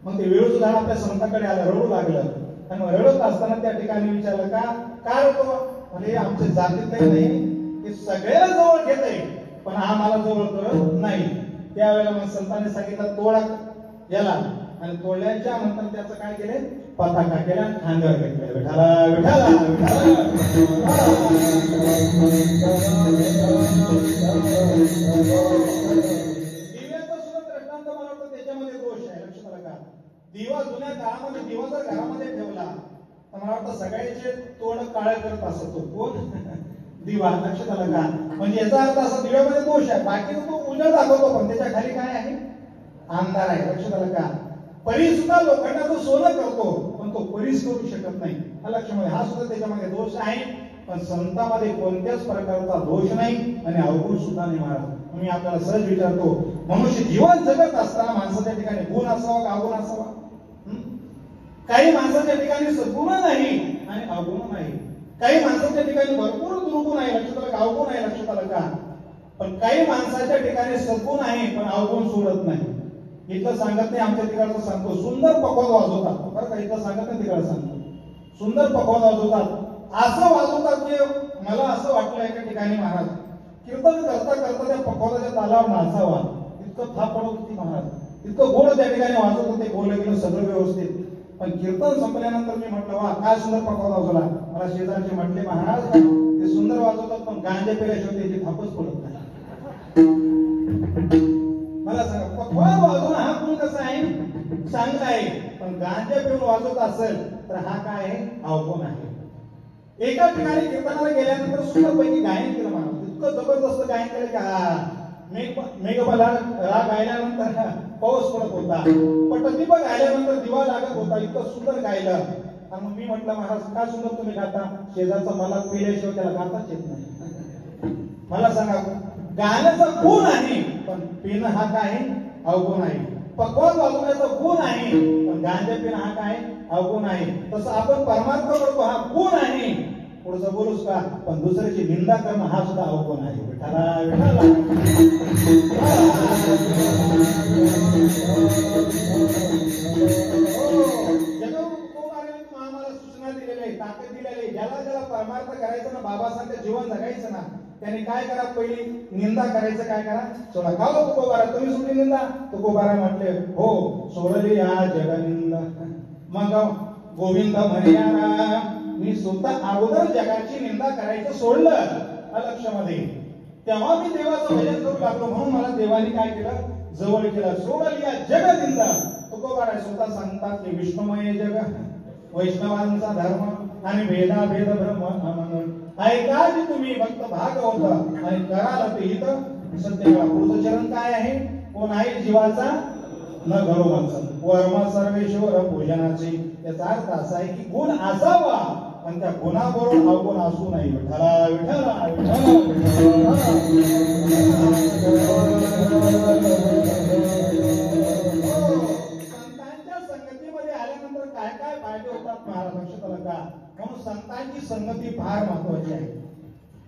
मग ते वेळूचं झाड आपल्या संतांकडे आलं, रडू लागलं, आणि रडत असताना त्या ठिकाणी विचारलं, का रडतो? म्हणजे आमच्या जातीत नाही, ते सगळ्या जवळ घेत आहे, पण हा मला जवळ करत नाही. त्यावेळेला मग संतांनी सांगितलं, तोडा याला, आणि तोडल्याच्या नंतर त्याचं काय केले, पताका केला आणि खांद्यावर घेतले. विठाला विठाला दिव्याचा सुद्धा दृष्टांत मला वाटतं त्याच्यामध्ये दोष आहे. लक्षात आलं का? दिवा जुन्या काळामध्ये दिवा जर घरामध्ये ठेवला तर मला वाटतं सगळ्याचे तोंड काळे करत असतो. कोण? दिवा. लक्षात आलं का? म्हणजे याचा अर्थ असा, दिव्यामध्ये दोष आहे, बाकी तो उजेड दाखवतो, पण त्याच्या खाली काय आहे? अंधार आहे. लक्षात आलं का? परी सुद्धा लोखंडाचं सोनं करतो, पण तो परीस करू शकत नाही. हा लक्षामध्ये, हा सुद्धा त्याच्यामध्ये दोष आहे. पण संतांमध्ये कोणत्याच प्रकारचा दोष नाही आणि अवगुण सुद्धा नाही महाराज. मी आपल्याला सहज विचारतो, मनुष्य जीवन जगत असताना माणसाच्या ठिकाणी गुण असावा का अवगुण असावा? काही माणसाच्या ठिकाणी सद्गुण नाही आणि अवगुण नाही. काही माणसाच्या ठिकाणी भरपूर दुर्गुण आहे. लक्षात आलं का? अवगुण आहे. लक्षात आलं का? पण काही माणसाच्या ठिकाणी सद्गुण आहे पण अवगुण सोडत नाही. इथलं सांगत नाही, आमच्या तिकडचं सांगतो. सुंदर पखवाज वाजवतात बरं का, इथलं सांगत नाही, तिकडं सांगतो. सुंदर पखवाज वाजवतात. असं वाजवतात की मला असं वाटलं एका ठिकाणी महाराज कीर्तन करता करता त्या पखवाजाच्या तालावर नाचावा, इतकं थाप पडत होती महाराज, इतकं गोड त्या ठिकाणी वाजवत होते. बोललं गेलं सगळं व्यवस्थित, पण कीर्तन संपल्यानंतर मी म्हटलं, वा काय सुंदर पखवाज वाजवला. मला शेजारचे म्हटले, महाराज ते सुंदर वाजवतात पण गांजा पेल्याशिवाय त्याची थापच पडत नाही. मला सांगा, पखवाज वाजवणं हा गुण कसा आहे? चांगला आहे, पण गांजा पिऊन वाजवत असेल तर हा काय आहे? अवगुण आहे. एका ठिकाणी कीर्तनाला गेल्यानंतर सुंदरपैकी गायन केलं महाराज, इतकं जबरदस्त गायन केलं की मेघमल्हार राग गायल्यानंतर पाऊस पडत होता, पटदीप गायल्यानंतर दिवा लागत होता, इतकं सुंदर गायलं. आणि मग मी म्हटलं, महाराज काय सुंदर तुम्ही गाता, शेजारचा मला पिल्याशिवाय त्याला गाताच येत नाही. मला सांगा, गाण्याचा गुण आहे पण पिणं हा काय आहे? अवगुण आहे. पखवाज वाजवण्याचा गुण आहे पण गांजा पिणं हा काय? अवगुण आहे. तसं आपण परमार्थ करतो, हा गुण आहे पुढचं बोलूस का, पण दुसऱ्याची निंदा करणं हा सुद्धा अवगुण आहे. विठाला विठाला आम्हाला सूचना दिलेली आहे, ताकद दिलेली आहे. ज्याला ज्याला परमार्थ करायचं ना, बाबासारखं जीवन जगायचं ना, त्याने काय करा, पहिली निंदा करायचं काय करा, सोडा. का हो तुकोबारा, तुम्ही सोडली निंदा? तुकोबारा म्हटले, हो सोडली या जगनिंदा. मग गोविंद म्हणणारा, मी स्वतः अगोदर जगाची निंदा करायचं सोडलं अलक्षमध्ये, तेव्हा मी देवाचं भजन करू लागलो. म्हणून मला देवाने काय केलं, जवळ केलं. सोडली या जगनिंदा. तुकोबारा स्वतः सांगतात की विष्णुमय जग, वैष्णवांचा धर्म आणि भेदा भेद ब्रह्म म्हणून ऐका की तुम्ही भक्त भागवत आणि कराल ते हित सत्य. पुढचं चरण काय आहे, कोण आहे जीवाचा न घरो माणसं वर्म सर्वेश्वर पूजनाचे. याचा अर्थ असा आहे की गुण असावा पण त्या गुणाबरोबर अवगुण असू नये. विठ्ठला विठ्ठला विठ्ठला संतांच्या संगतीमध्ये आल्यानंतर काय काय फायदे होतात महाराज लक्षात आलं का? म्हणून संतांची संगती फार महत्वाची आहे.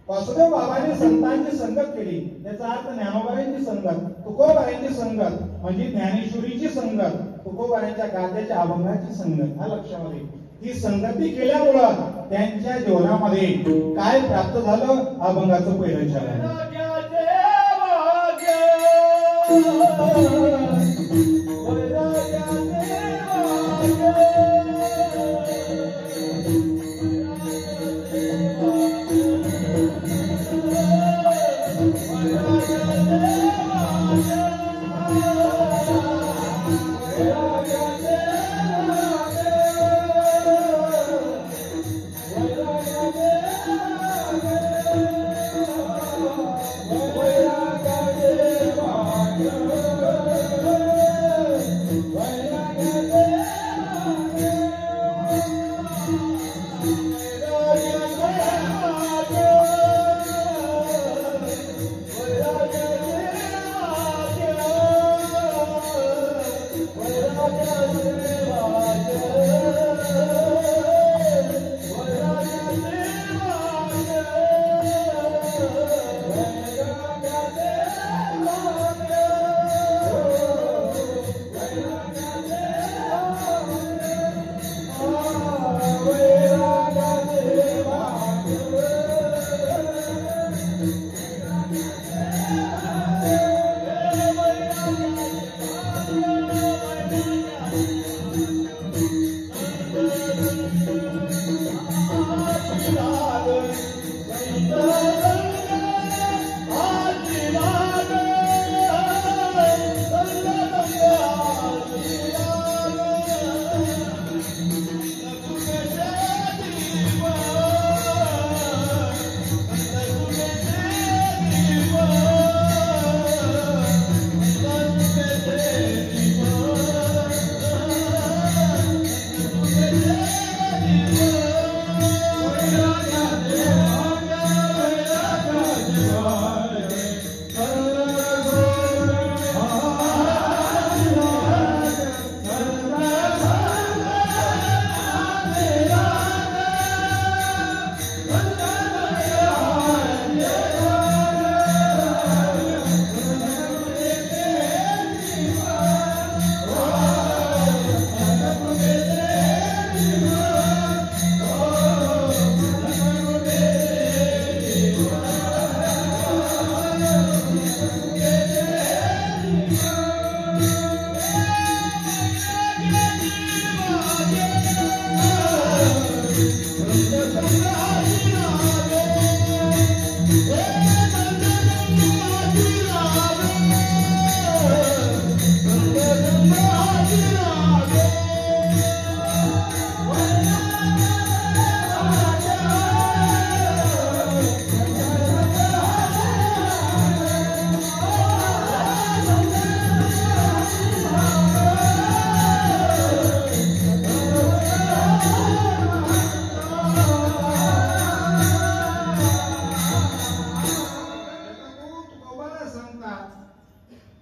वासुदेव बाबांनी संतांची संगत केली, याचा अर्थ ज्ञानोबाईंची संगत, तुकोबारांची संगत म्हणजे ज्ञानेश्वरीची संगत, तुकोबारांच्या गाद्याच्या अभंगाची संगत. हा लक्षामध्ये ही संगती केल्यामुळं त्यांच्या जीवनामध्ये काय प्राप्त झालं, अभंगाचं पहिलं चरण.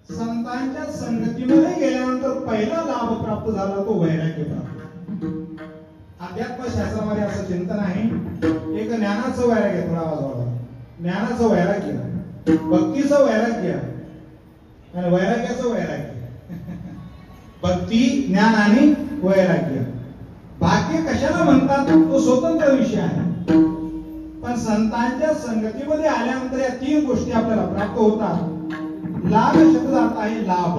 संतांच्या संगतीमध्ये गेल्यानंतर पहिला लाभ प्राप्त झाला तो वैराग्य प्राप्त. अध्यात्म शास्त्रामध्ये असं चिंतन आहे, एक ज्ञानाचं वैराग्य, थोडा आवाज वाढवा. ज्ञानाचं वैराग्य, भक्तीचं वैराग्य आणि वैराग्याचं वैराग्य. भक्ती, ज्ञान आणि वैराग्य. भाग्य कशाला म्हणतात तो स्वतंत्र विषय आहे. पण संतांच्या संगतीमध्ये आल्यानंतर या तीन गोष्टी आपल्याला प्राप्त होतात. लाभ शब्द अर्थ आहे लाभ.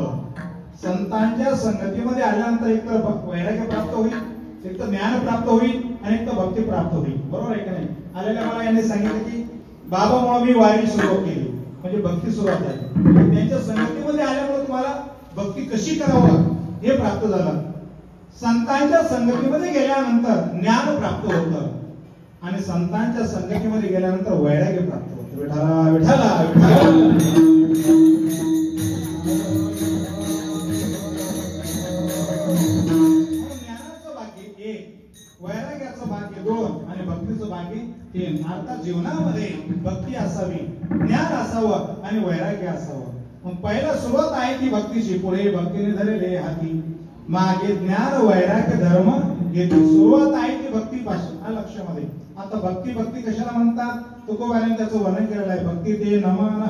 संतांच्या संगतीमध्ये आल्यानंतर एक तर वैराग्य प्राप्त होईल, एक तर ज्ञान प्राप्त होईल आणि एक तर भक्ती प्राप्त होईल. बरोबर आहे का नाही? आलेल्या मला यांनी सांगितलं की बाबामुळे मी वारी सुरुवात केली, म्हणजे भक्ती सुरुवात झाली. त्यांच्या संगतीमध्ये आल्यामुळे तुम्हाला भक्ती कशी करावं हे प्राप्त झालं. संतांच्या संगतीमध्ये गेल्यानंतर ज्ञान प्राप्त होतं आणि संतांच्या संगतीमध्ये गेल्यानंतर वैराग्य प्राप्त होतं. विठाला विठाला विठाला. वैराग्याचं भाग्य 2 आणि भक्तीचं भाग्य 3. अर्थात जीवनामध्ये भक्ती असावी, ज्ञान असावं आणि वैराग्य असावं. मग पहिला सुरुवात आहे ती भक्तीची. पुढे भक्तीने धरले हाती, मागे ज्ञान वैराग्य धर्म घेतली. सुरुवात आहे ती भक्तीपासून. हा लक्षामध्ये. आता भक्ती कशाला म्हणतात? तुकोबाने त्याचं वर्णन केलेलं आहे. भक्ती ते नमन,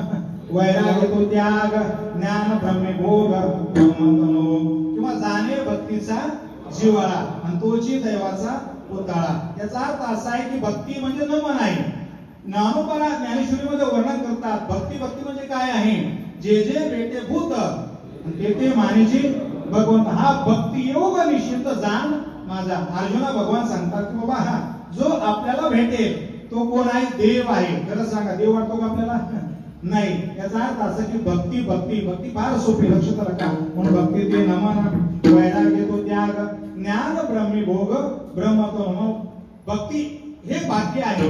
वैराग्य तो त्याग, ज्ञान ब्रह्मे भोग ब्रह्मतनो, किंवा जाणे भक्तीचा जिव्हाळा आणि तोची दैवाचा पुतळा. याचा अर्थ असा आहे की भक्ती म्हणजे नमन आहे. ज्ञानोबा ज्ञानेश्वरीमध्ये वर्णन करतात भक्ती म्हणजे काय आहे? जे जे भेटे भूत ते ते मानिजी भगवंत. हा भक्ती योग निश्चित जाण माझा. अर्जुना भगवान सांगतात की बाबा हा जो आपल्याला भेटेल तो कोण आहे? देव आहे. खरं सांगा, देव वाटतो का आपल्याला? नाही. याचा अर्थ असा की भक्ती फार सोपी. लक्षात राखा. म्हणून भक्ती ते नमन, वैराग्य तो त्याग, ज्ञान ब्रह्मी भोग ब्रह्मत्व. भक्ती हे भाग्य आहे.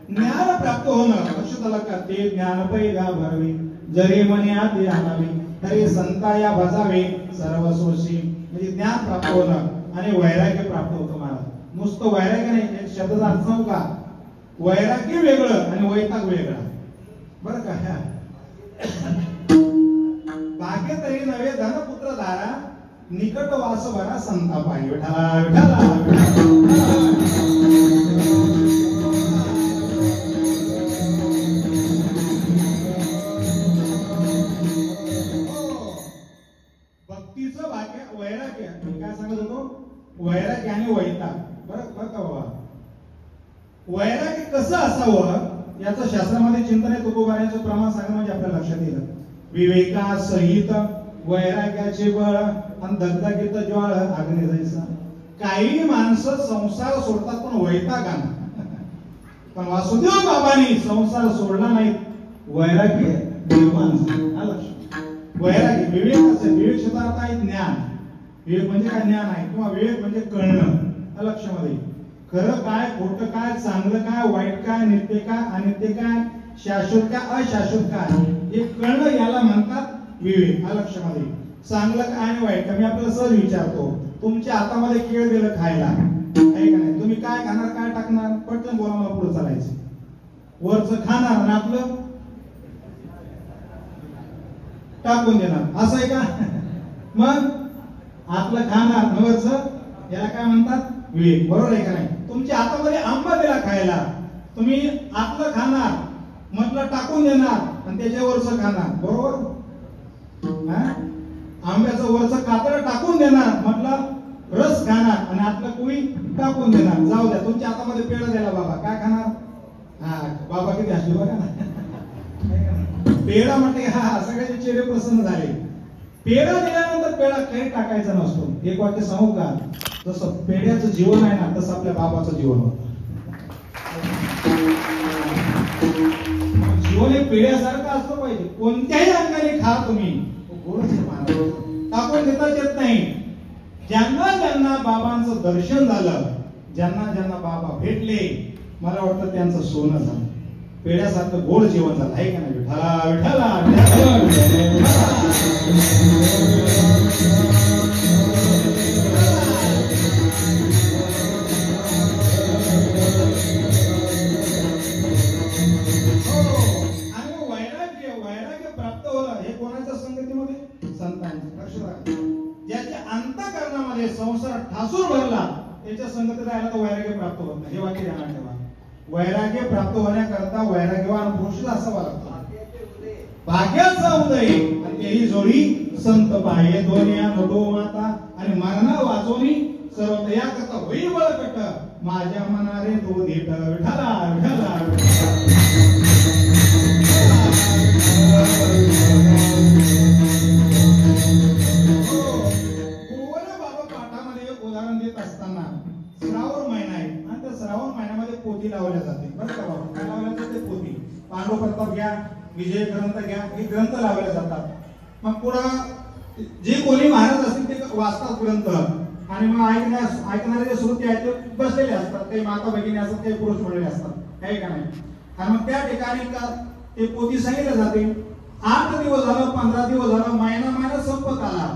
ज्ञान प्राप्त होणं, लक्षात राखा, ते ज्ञान पैगा भरावे, जरी मने आती आणावे, तरी संता या भजावे सर्व सोशी. म्हणजे ज्ञान प्राप्त होणं आणि वैराग्य प्राप्त होतं. महाराज नुसतं वैराग्य नाही, एक शब्दाचा अर्थ सांगू का? वैराग्य वेगळं आणि वैताग वेगळा. बरं का? भाग्य तरी नव्हे धनपुत्र धारा, निकट वास भरा संतापाई. विठाला विठाला भक्तीचं भाग्य, वैराग्य. काय सांगत होतो? वैराग्य आणि वैताग. बरं का बाबा? वैराग्य कसं असावं याचं शास्त्रामध्ये चिंतन आहे. तुकोबाऱ्यांचं प्रमाण सांगणं म्हणजे आपल्या लक्षात येईल. विवेका सहित वैराग्याचे बळ आणि दगदगीत ज्वाळ अग्नी जैसा. काही माणसं संसार सोडतात पण वैतागानं. पण वासुदेव बाबांनी संसार सोडला नाही. वैराग्य निर्माण झालं. वैराग्य विवेक असेल. विवेक शब्दार्थ आहे ज्ञान. विवेक म्हणजे काय? ज्ञान आहे. किंवा विवेक म्हणजे कळणं. लक्षामध्ये खरं काय, खोटं काय, चांगलं काय, वाईट काय, नित्य काय, अनित्य काय, शाश्वत काय, अशाश्वत काय, हे कळणं याला म्हणतात विवेक. हा लक्षामध्ये. चांगलं काय आणि वाईट काय मी आपल्याला सहज विचारतो. तुमच्या हातामध्ये केळ दिलं खायला, आहे का नाही? तुम्ही काय खाणार, काय टाकणार? पटकन बोला, मला पुढे चालायचं. वरचं खाणार आणि आपलं टाकून देणार, असं आहे का? मग आपलं खाणार, वरचं, याला काय म्हणतात? विवेक. बरोबर आहे का नाही? तुमच्या हातामध्ये आंबा दिला खायला, तुम्ही आतलं खाणार, मधलं टाकून देणार आणि त्याच्यावरचं खाणार. बरोबर? आंब्याचं वरचं कातड टाकून देणार, मधलं रस खाणार आणि आतलं कुळी टाकून देणार. जाऊ द्या, तुमच्या हातामध्ये पेढा द्यायला बाबा, काय खाणार? हा बाबा किती हसले बघा ना. पेढा म्हटले हा सगळ्याचे चेहरे प्रसन्न झाले. पेढा दिल्यानंतर पेढा काही टाकायचा नसतो. एक वाक्य सांगू का? जसं पेढ्याचं जीवन आहे ना, तसं आपल्या बाबाचं जीवन होतं. जीवन हे पेढ्यासारखं असलं पाहिजे. कोणत्याही अंगाने खा तुम्ही, टाकून देताच येत नाही. ज्यांना ज्यांना बाबांचं दर्शन झालं, ज्यांना ज्यांना बाबा भेटले, मला वाटतं त्यांचं सोनं झालं. पेढ्यासारखं गोड जीवन झालं, आहे का नाही? विठाला विठाला संसार ठासूर भरला, त्याच्या संगतीत राहायला तर वैराग्य प्राप्त होत नाही. हे वाक्य ध्यानात ठेवा. वैराग्य प्राप्त होण्याकरता वैराग्यवान पुरुष असावा लागतो. भाग्याचा उदय आणि तेही जोडी संत पाये दोन्या नटो माता आणि मरणा वाचोनी सर्व तया करता होईल बळकट माझ्या मनारे तो देत विठाला विठाला बाबा पाठामध्ये एक उदाहरण देत असताना श्रावण महिना आहे आणि त्या श्रावण महिन्यामध्ये पोथी लावल्या जाते. बरं का बाबा, काय लावल्या जाते? पोथी. पांडव प्रताप घ्या, विजय ग्रंथ घ्या, हे ग्रंथ लावले जातात. मग पुढं जे कोणी महाराज असतील ते वाचतात ग्रंथ आणि मग ऐकणारे जे श्रोते आहेत ते बसलेले असतात. काही माता भगिनी असतात, काही पुरुष मंडळी असतात, काही का नाही. आणि मग त्या ठिकाणी ते पोथी सांगितले जाते. 8 दिवस झालं, 15 दिवस झालं, महिना संपत आला.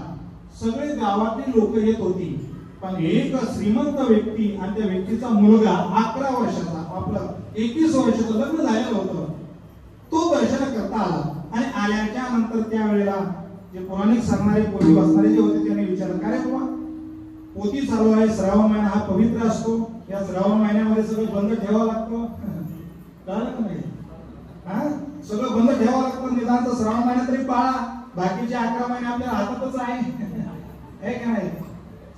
सगळे गावातली लोक येत होती. पण एक श्रीमंत व्यक्ती आणि त्या व्यक्तीचा मुलगा 11 वर्षाचा, आपलं 21 वर्षाचं लग्न झालेलं होतं, तो दर्शन करता आला. आणि आल्याच्या नंतर त्यावेळेला जे पौराणिक सांगणारे पोथी वाचणारे जे होते त्यांनी विचारलं, काय रे बाबा, पोथी चालू आहे, श्रावण महिना हा पवित्र असतो, या श्रावण महिन्यामध्ये सगळं बंद ठेवावं लागतं, कळलं का नाही? सगळं बंद ठेवावं लागतं, निदान श्रावण महिना तरी पाळा, बाकीचे 11 महिने आपल्या हातातच आहे का नाही?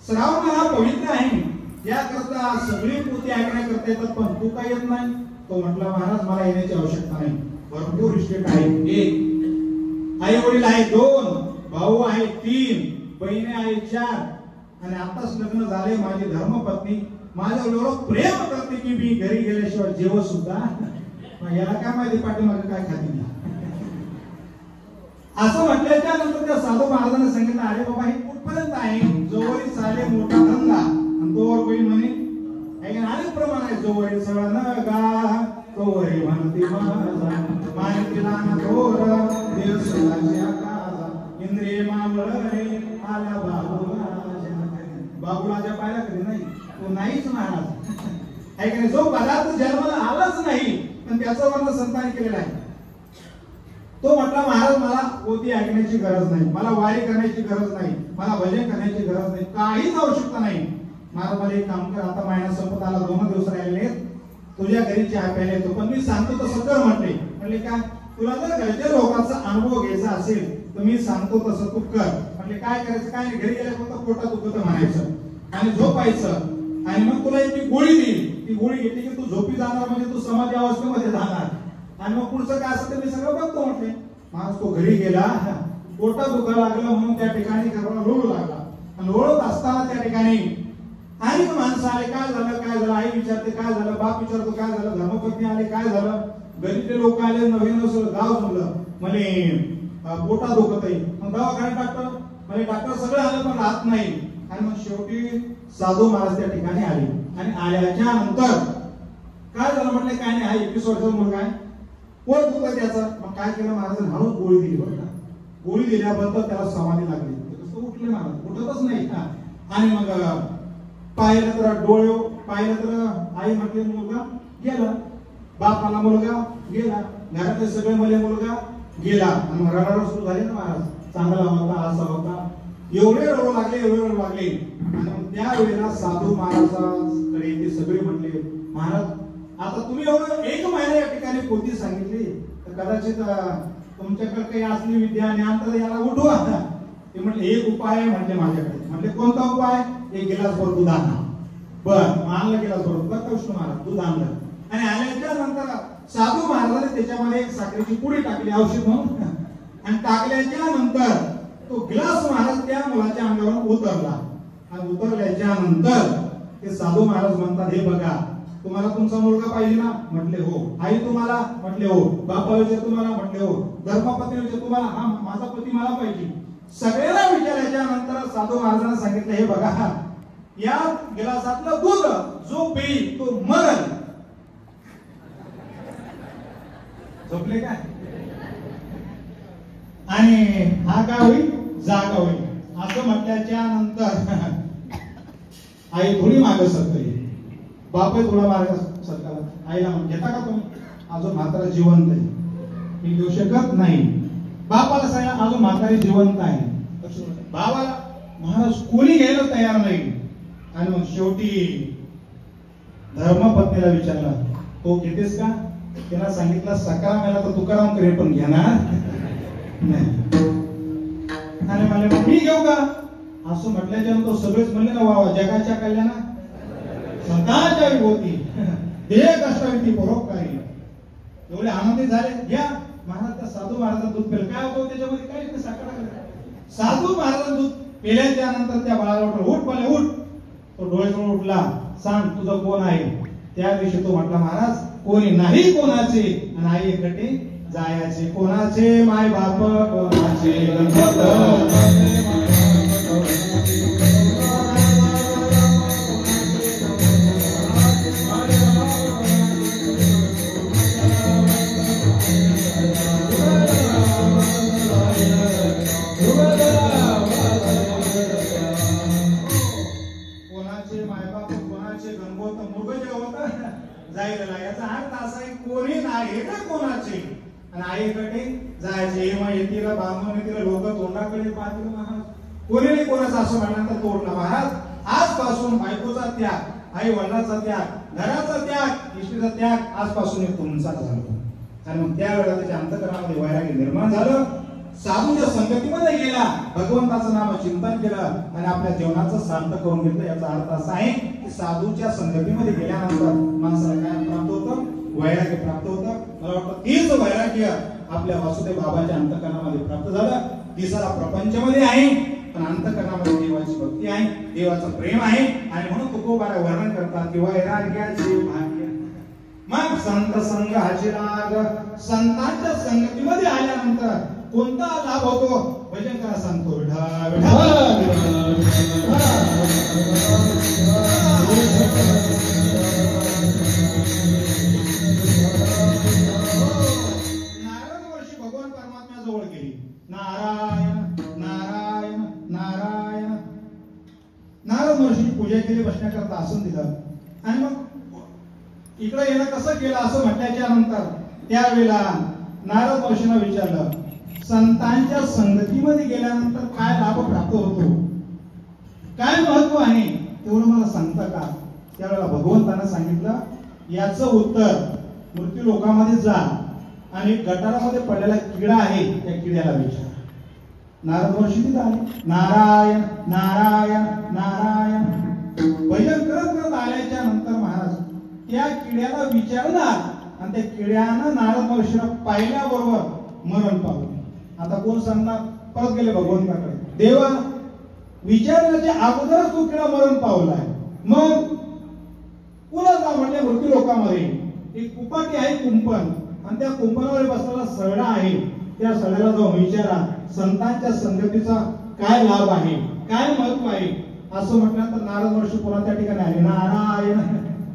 श्रावण महिना पवित्र आहे, याकरता सगळी पोथी ऐकण्याकरता येतात, पण तू काय येत नाही? तो म्हटला, महाराज मला येण्याची आवश्यकता नाही, भरपूर इस्टेट आहे, 1 आई वडील आहे, 2 भाऊ आहे, 3 बहिणी आहे, 4 आणि आताच लग्न झाले. माझी धर्मपत्नी माझ्या एवढं प्रेम करते की मी घरी गेल्याशिवाय जेवण सुद्धा, याला काय माहिती पाठीमागे काय खाती. असं म्हटल्याच्या नंतर त्या साधू महाराजांनी सांगितलं, अरे बाबा हे कुठपर्यंत आहे? जोवरी चाले मोठा धंदा आणि तोवर बहीण म्हणे, अनेक प्रमाण आहे. जोवरी सळ न गा तोवरी म्हणती माझा माहितीला न थोर दिवसाची आकाजा इंद्रिय मामळे आला बाबुलाच्या पायला कधी नाही, तो नाहीच महाराज आहे की नाही. जो पदार्थ जन्माला आलाच नाही पण त्याचं वर्णन संतांनी केलेलं आहे. तो म्हटला, महाराज मला पोथी ऐकण्याची गरज नाही, मला वारी करण्याची गरज नाही, मला भजन करण्याची गरज नाही, काहीच आवश्यकता नाही. महाराज मला एक काम कर, आता महिना संपत आला, 2 दिवस राहिले, तुझ्या घरी चहा प्यायला येतो, पण मी सांगतो तसं कर म्हटले. म्हणले काय? तुला जर घरच्या लोकांचा अनुभव घ्यायचा असेल तर मी सांगतो तसं तू कर. म्हणजे काय करायचं? काय घरी गेल्या फक्त पोटात दुखत म्हणायचं आणि झोपायचं आणि मग तुला एक गोळी देईल, ती गोळी घेतली की तू झोपी जाणार, म्हणजे तू समाधी अवस्थेमध्ये जाणार आणि मग पुढचं काय असतं ते मी सगळं बघतो म्हटले. महाराज तो घरी गेला, पोटात दुखायला लागलं म्हणून त्या ठिकाणी लोळू लागला आणि लोळत असताना त्या ठिकाणी अनेक माणसं आले, काय झालं काय झालं, आई विचारते काय झालं, बाप विचारतो काय झालं, धर्मपत्नी आले काय झालं, गरीबले लोक आले, नवीन गाव जमलं, म्हणे पोटात दुखत आहे, मग दवाखान्यात डॉक्टर, म्हणजे डॉक्टर सगळं आलं पण राहत नाही. आणि मग शेवटी साधू महाराज त्या ठिकाणी आले आणि आल्याच्या नंतर काय झालं म्हटलं, काय नाही, हा 21 वर्षाचा मुलगा आहे, पोट दुखत त्याचं. मग काय केलं महाराजांनी? हळूच गोळी दिली. बरं का, गोळी दिल्याबद्दल त्याला समाधी लागली, उठले महाराज, उठतच नाही. आणि मग पाहिलं तर डोळे पाहिलं तर आई म्हटले मुलगा गेला, बापाला मुलगा गेला, घरातले सगळे मुले मुलगा गेला. आणि मग रडारड सुरू झाली ना महाराज, चांगला होता असा होता, एवढे रडू लागले एवढे रडू लागले. आणि मग त्यावेळेला साधू महाराजांकडे ते सगळे म्हटले, महाराज आता तुम्ही एवढं 1 महिना या ठिकाणी पोथी सांगितली तर कदाचित तुमच्याकडे काही असली विद्या ज्ञान तर याला उठवा. ते म्हटले एक उपाय आहे म्हटले माझ्याकडे. म्हटले कोणता उपाय? 1 गिलासभर दूध आणा. बर आणलं गिलासभर बघा विष्णू महाराज दूध आणलं आणि आल्याच्या नंतर साधू महाराजांनी त्याच्यामध्ये एक साखरेची पुडी टाकली औषध म्हणून आणि टाकल्याच्या नंतर तो गिलास महाराज त्या मुलाच्या अंगावर उतरला आणि उतरल्याच्या नंतर ते साधू महाराज म्हणतात, हे बघा तुम्हाला तुमचा मुलगा पाहिजे ना? म्हटले हो. आई तुम्हाला? म्हटले हो. बापा विचार तुम्हाला? म्हटले हो. धर्मपत्नी विचार तुम्हाला? हा माझा पती मला पाहिजे. सगळ्याला विचारल्याच्या नंतर साधू महाराजांना सांगितलं, हे बघा या गिलासातलं दूध जो पेईल तो मरल. झोपले काय? आणि हा काय होईल? जागा होईल. असं म्हटल्याच्या नंतर आई थोडी मागे सरकली, बापही थोडा मार्ग सरकारला. आईला घेता का तुम्ही? अजून म्हातारा जिवंत आहे, मी घेऊ शकत नाही. बापाला सांगा अजून म्हातारी जिवंत आहे. बाबाला महाराज कोणी घ्यायला तयार नाही. आणि मग शेवटी धर्मपत्नीला विचारलं, तो घेतेस का? त्याला सांगितलं सकाळ मेला तर तुकाराम करे पण घेणार नाही. आणि मला मी घेऊ का असं म्हटल्याच्यानंतर सगळेच म्हणले ना वा जगाच्या कल्याणा स्वतःच्या विभूती हे कष्टाविधी परोपकारी एवढे आनंदित झाले. घ्या महाराज त्या साधू महाराजांचं दूध पेलं. काय होतं त्याच्यामध्ये? काहीच नाही, साखर. साधू महाराजांचं दूध पेल्याच्या नंतर त्या बाळाला म्हटलं उठ पाले उठ. तो डोळ्यातून उठला. सांग तुझं कोण आहे? त्या दिवशी तो म्हटला महाराज कोणी नाही कोणाचे आणि आई एकटे जायाचे. कोणाचे माय बाप कोणाचे गणपत जायला. याचा अर्थ असा आहे कोणी नाही कोणाचे आणि आईकडे जायचे. हेमा येतील बांधून येतील लोक तोंडाकडे पाहतील महाराज. कोणी नाही कोणाचा असं म्हणल्यानंतर तोडला महाराज. आजपासून बायकोचा त्याग, आई वडिलांचा त्याग, घराचा त्याग, इष्टीचा त्याग आजपासून तुमचा झाला. आणि मग त्यावेळेला त्याच्या अंतःकरणामध्ये वैराग्य निर्माण झालं. साधूच्या संगतीमध्ये गेला, भगवंताचं नाम चिंतन केलं आणि आपल्या जीवनाचं शांत करून घेतलं. याचा अर्थ असा आहे की साधूच्या संगतीमध्ये गेल्यानंतर माणसाला काय प्राप्त होतं? वैराग्य प्राप्त होतं. मला वाटतं तीच वैराग्य आपल्या वासुदेव बाबाच्या अंतःकरणामध्ये प्राप्त झालं. दिसाला प्रपंचामध्ये आहे पण अंतःकरणामध्ये देवाची भक्ती आहे, देवाचं प्रेम आहे. आणि म्हणून तुकोबारा वर्णन करतात की वैराग्याचे भाग्य. मग संत संघ हाचे लाग. संतांच्या संगतीमध्ये आल्यानंतर कोणता लाभ होतो? भजन करा सांगतो विठा विठा. नारायण वर्षी भगवान परमात्म्याजवळ गेली. नारायण नारायण नारायण. नारद महर्षी पूजा केली, बसण्याकरता आसन दिलं. आणि मग इकडे येणं कसं केलं असं म्हटल्याच्या नंतर त्यावेळेला नारद महर्षींना विचारलं संतांच्या संगतीमध्ये गेल्यानंतर काय लाभ प्राप्त होतो, काय महत्व आहे तेवढं मला सांगता का? त्यावेळेला भगवंतानं सांगितलं याचं उत्तर मृत्यू लोकामध्ये जा आणि गटारामध्ये पडलेला किडा आहे त्या किड्याला विचार. नारद महर्षी तिथे आले. नारायण नारायण नारायण भजन करत करत आल्याच्या नंतर महाराज त्या किड्याला विचारणार आणि त्या किड्यानं नारद महर्षीला पाहिल्याबरोबर मरण पावले. आता कोण सांगणार? परत गेले भगवंताकडे. देवा विचारण्याच्या अगोदरच तो किडा मरण पावलाय, मग पुन्हा जा म्हणले मृत्यू लोकामध्ये. एक कुपाटी आहे कुंपण आणि त्या कुंपणावर बसलेला सरडा आहे. त्या सरड्याला जाऊन विचारा संतांच्या संगतीचा काय लाभ आहे, काय महत्व आहे. असं म्हटल्यानंतर नारद महर्षी पुन्हा त्या ठिकाणी आले. नारायण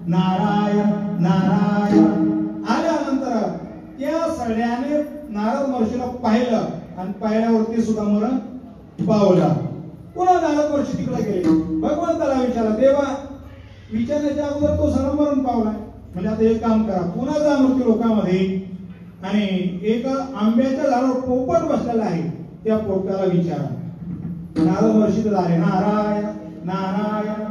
नारायण नारायण. आल्यानंतर त्या सरड्याने नारद महर्षीला पाहिलं आणि पाहिल्यावरती सुद्धा मरण पावलं. पुन्हा नारद महर्षी तिकडे गेले. भगवंताला विचारला देवा विचारण्याच्या अगोदर तो सरळ मरण पावलाय, म्हणजे आता एक काम करा पुन्हा जा मृत्यू लोकामध्ये आणि एक आंब्याच्या झाडावर पोपट बसलेला आहे त्या पोपटाला विचारा. नारद महर्षी तर झाले. नारायण नारायण.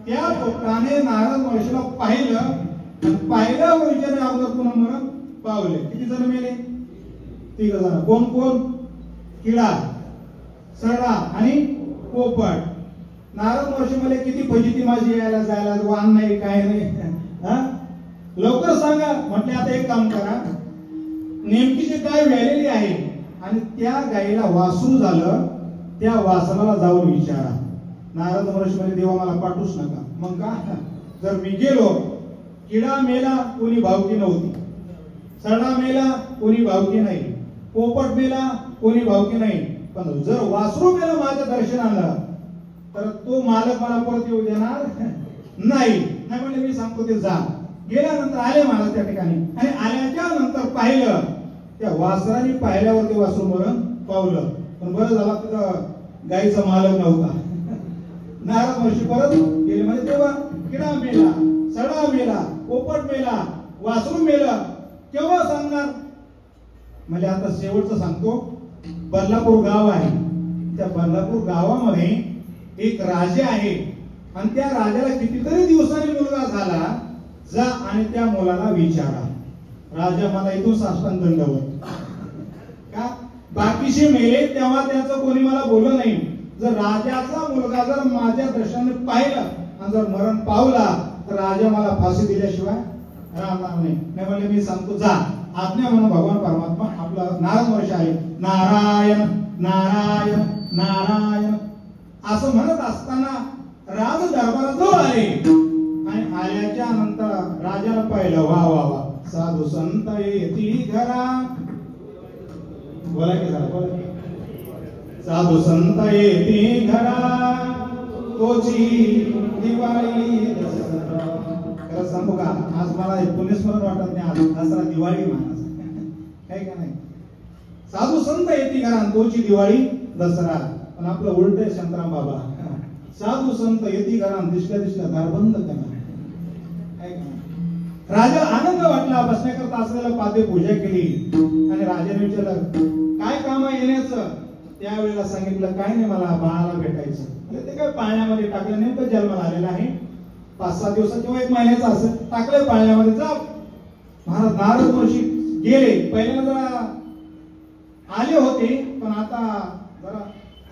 त्या पोपटाने नारद महर्षीला पाहिलं आणि पाहिल्यावर विचारण्या अगोदर पुन्हा मरण पावले. किती जण मेले? 3 जण. कोण कोण? किडा, सरडा आणि पोपट. नारद महर्षी मला किती फजिती माझी यायला जायला, वाहन नाही काय नाही, लवकर सांगा. म्हटले आता एक काम करा, नेमकी जी गाय व्यालेली आहे आणि त्या गायीला वासरू झालं, त्या वासराला जाऊन विचारा. नारद महर्षी म्हणजे देवा मला पाठवूच नका. मग का? जर मी गेलो, किडा मेला कोणी भावकी नव्हती, सरडा मेला कोणी भावकी नाही, पोपट मेला कोणी भावकी नाही, पण जर वासरू मेला माझ्या दर्शनाला तर तो मालक मला परत येऊ देणार नाही. नाही म्हणजे मी सांगतो ते जा. गेल्यानंतर आले महाराज त्या ठिकाणी आणि आल्याच्या नंतर पाहिलं त्या वासराने पाहिल्यावर ते वासरू मरण पावलं. पण बरं झालं तिथं गाईचा मालक नव्हता. नारद महर्षी परत गेले. म्हणजे तेव्हा किडा मेला, सडा मेला, पोपट मेला, वासरू मेलं, केव्हा सांगणार? म्हणजे आता शेवटचं सांगतो. बल्लापूर गाव आहे, त्या बल्लापूर गावामध्ये एक राजा आहे आणि त्या राजाला कितीतरी दिवसांनी मुलगा झाला. जा आणि त्या मुलाला विचारा. राजा मला इथून साष्टांग दंडवत. का बाकीचे मेले तेव्हा त्याचं कोणी मला बोललं नाही. जर राजाचा मुलगा जर माझ्या दर्शनाने पाहिलं आणि जर मरण पावला तर राजा मला फाशी दिल्याशिवाय राहणार नाही. नाही म्हणले मी सांगतो जा. आज्ञा म्हणून भगवान परमात्मा आपला नारद महर्षी आहे. नारायण नारायण नारायण असं म्हणत असताना राज दरबाराजवळ आले आणि आल्याच्या नंतर राजाला पाहिलं. वा वा वा साधू संत येती घरा. बोला की जरा बोला. साधू संत येती घरा तोची दिवाळी दसरा. खरं सांगू का आज मला पुण्यस्मरण वाटत नाही. आज दसरा दिवाळी महाराज काय का नाही. साधू संत येती घरा तोची दिवाळी दसरा. पण आपलं उलट आहे शांताराम बाबा. साधू संत येती घरा दिसल्या दिसल्या दार बंद करा. राजा आनंद वाटला. बसण्याकरता असलेला पादे पूजा केली आणि राजाने विचारलं काय काम आहे येण्याचं. त्यावेळेला सांगितलं काय नाही मला बाळाला भेटायचं. ते काय पाळण्यामध्ये टाकलं. नेमकं जन्माला आलेला आहे 5-6 दिवसाचा किंवा 1 महिन्याचा असं टाकलंय पाळण्यामध्ये. जा महाराज नारद महर्षी गेले. पहिल्यांदा जरा आले होते पण आता जरा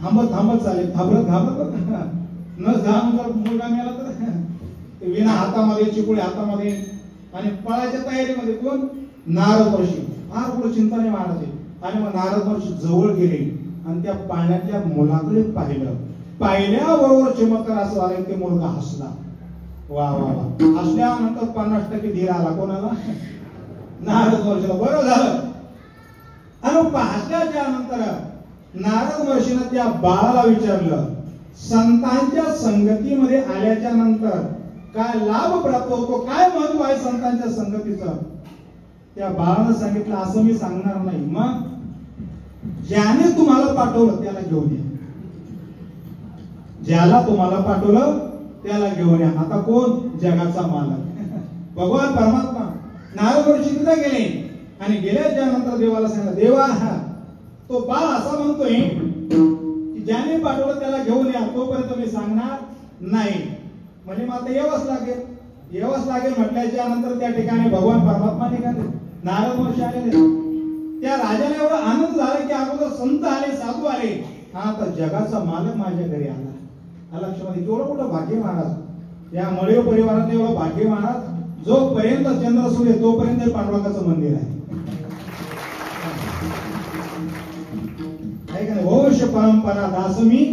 थांबत थांबत चालले. घाबरत न जाऊन जर मुलगा मिळाला तर विना हातामध्ये चिपुळे हातामध्ये आणि पळायच्या तयारीमध्ये. कोण नारद महर्षी. फार पुढे चिंता नाही महाराज. आणि मग नारद महर्षी जवळ गेले आणि त्या पाळण्यातल्या मुलाकडे पाहिलं. पाहिल्याबरोबर चमत्कार असं झालं की मुलगा हसला. वा वा वा. हसल्यानंतर 50% धीर आला. कोणाला नारद महर्षीला. बरं झालं. आणि हसल्याच्या नंतर नारद महर्षीनं त्या बाळाला विचारलं संतांच्या संगतीमध्ये आल्याच्या नंतर काय लाभ प्राप्त होतो. काय महत्व आहे संतांच्या संगतीचं. त्या बाळानं सांगितलं असं मी सांगणार नाही. मग ज्याने तुम्हाला पाठवलं त्याला घेऊन या. ज्याला तुम्हाला पाठवलं त्याला घेऊन या. आता कोण जगाचा मालक भगवान परमात्मा. नारद महर्षी तिथे गेले आणि गेल्याच्या नंतर देवाला सांगितलं देवा तो बाळ असा म्हणतोय की ज्याने पाठवलं त्याला घेऊन या. तोपर्यंत मी सांगणार नाही. म्हणजे मला यावंच लागेल म्हटल्याच्या नंतर त्या ठिकाणी भगवान परमात्मा निघाले. नारद महर्षी आलेले. त्या राजाला एवढा आनंद झाला की अगोदर संत आले साधू आले. आता जगाचा मालक माझ्या घरी आला. लक्षामध्ये एवढं मोठं भाग्य महाराज. या मळीव परिवारात एवढं भाग्य महाराज. जोपर्यंत चंद्र सूर्य तोपर्यंत पांडुरंगाचं मंदिर आहे. वंश परंपरा दास मी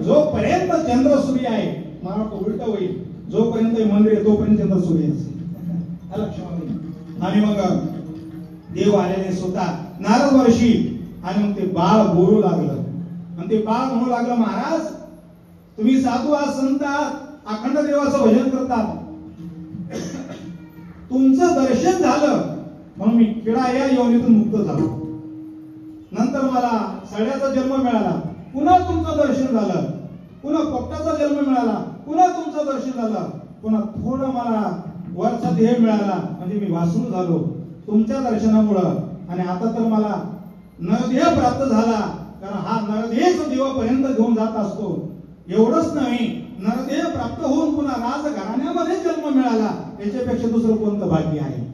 जोपर्यंत चंद्र सूर्य आहे. मला उलट होईल. जोपर्यंत मंदिर आहे तोपर्यंत चंद्र सूर्य लक्षामध्ये. आणि मग देव आलेले स्वतः नारद महर्षी. आणि मग ते बाळ बोलू लागलं आणि ते बाळ म्हणू लागलं महाराज तुम्ही साधू आहात संत आहात अखंड देवाचं भजन करतात. तुमचं दर्शन झालं म्हणून मी किडा या योनीतून मुक्त झालो. नंतर मला सड्याचा जन्म मिळाला. पुन्हा तुमचं दर्शन झालं. पुन्हा पोपटाचा जन्म मिळाला. पुन्हा तुमचं दर्शन झालं. पुन्हा थोडं मला वरचा देह मिळाला म्हणजे मी वासरू झालो तुमच्या दर्शनामुळं. आणि आता तर मला नरदेह प्राप्त झाला. कारण हा नरदेह देवापर्यंत घेऊन जात असतो. एवढंच नाही नरदेह प्राप्त होऊन पुन्हा राजघराण्यामध्ये जन्म मिळाला. याच्यापेक्षा दुसरं कोणतं भाग्य आहे.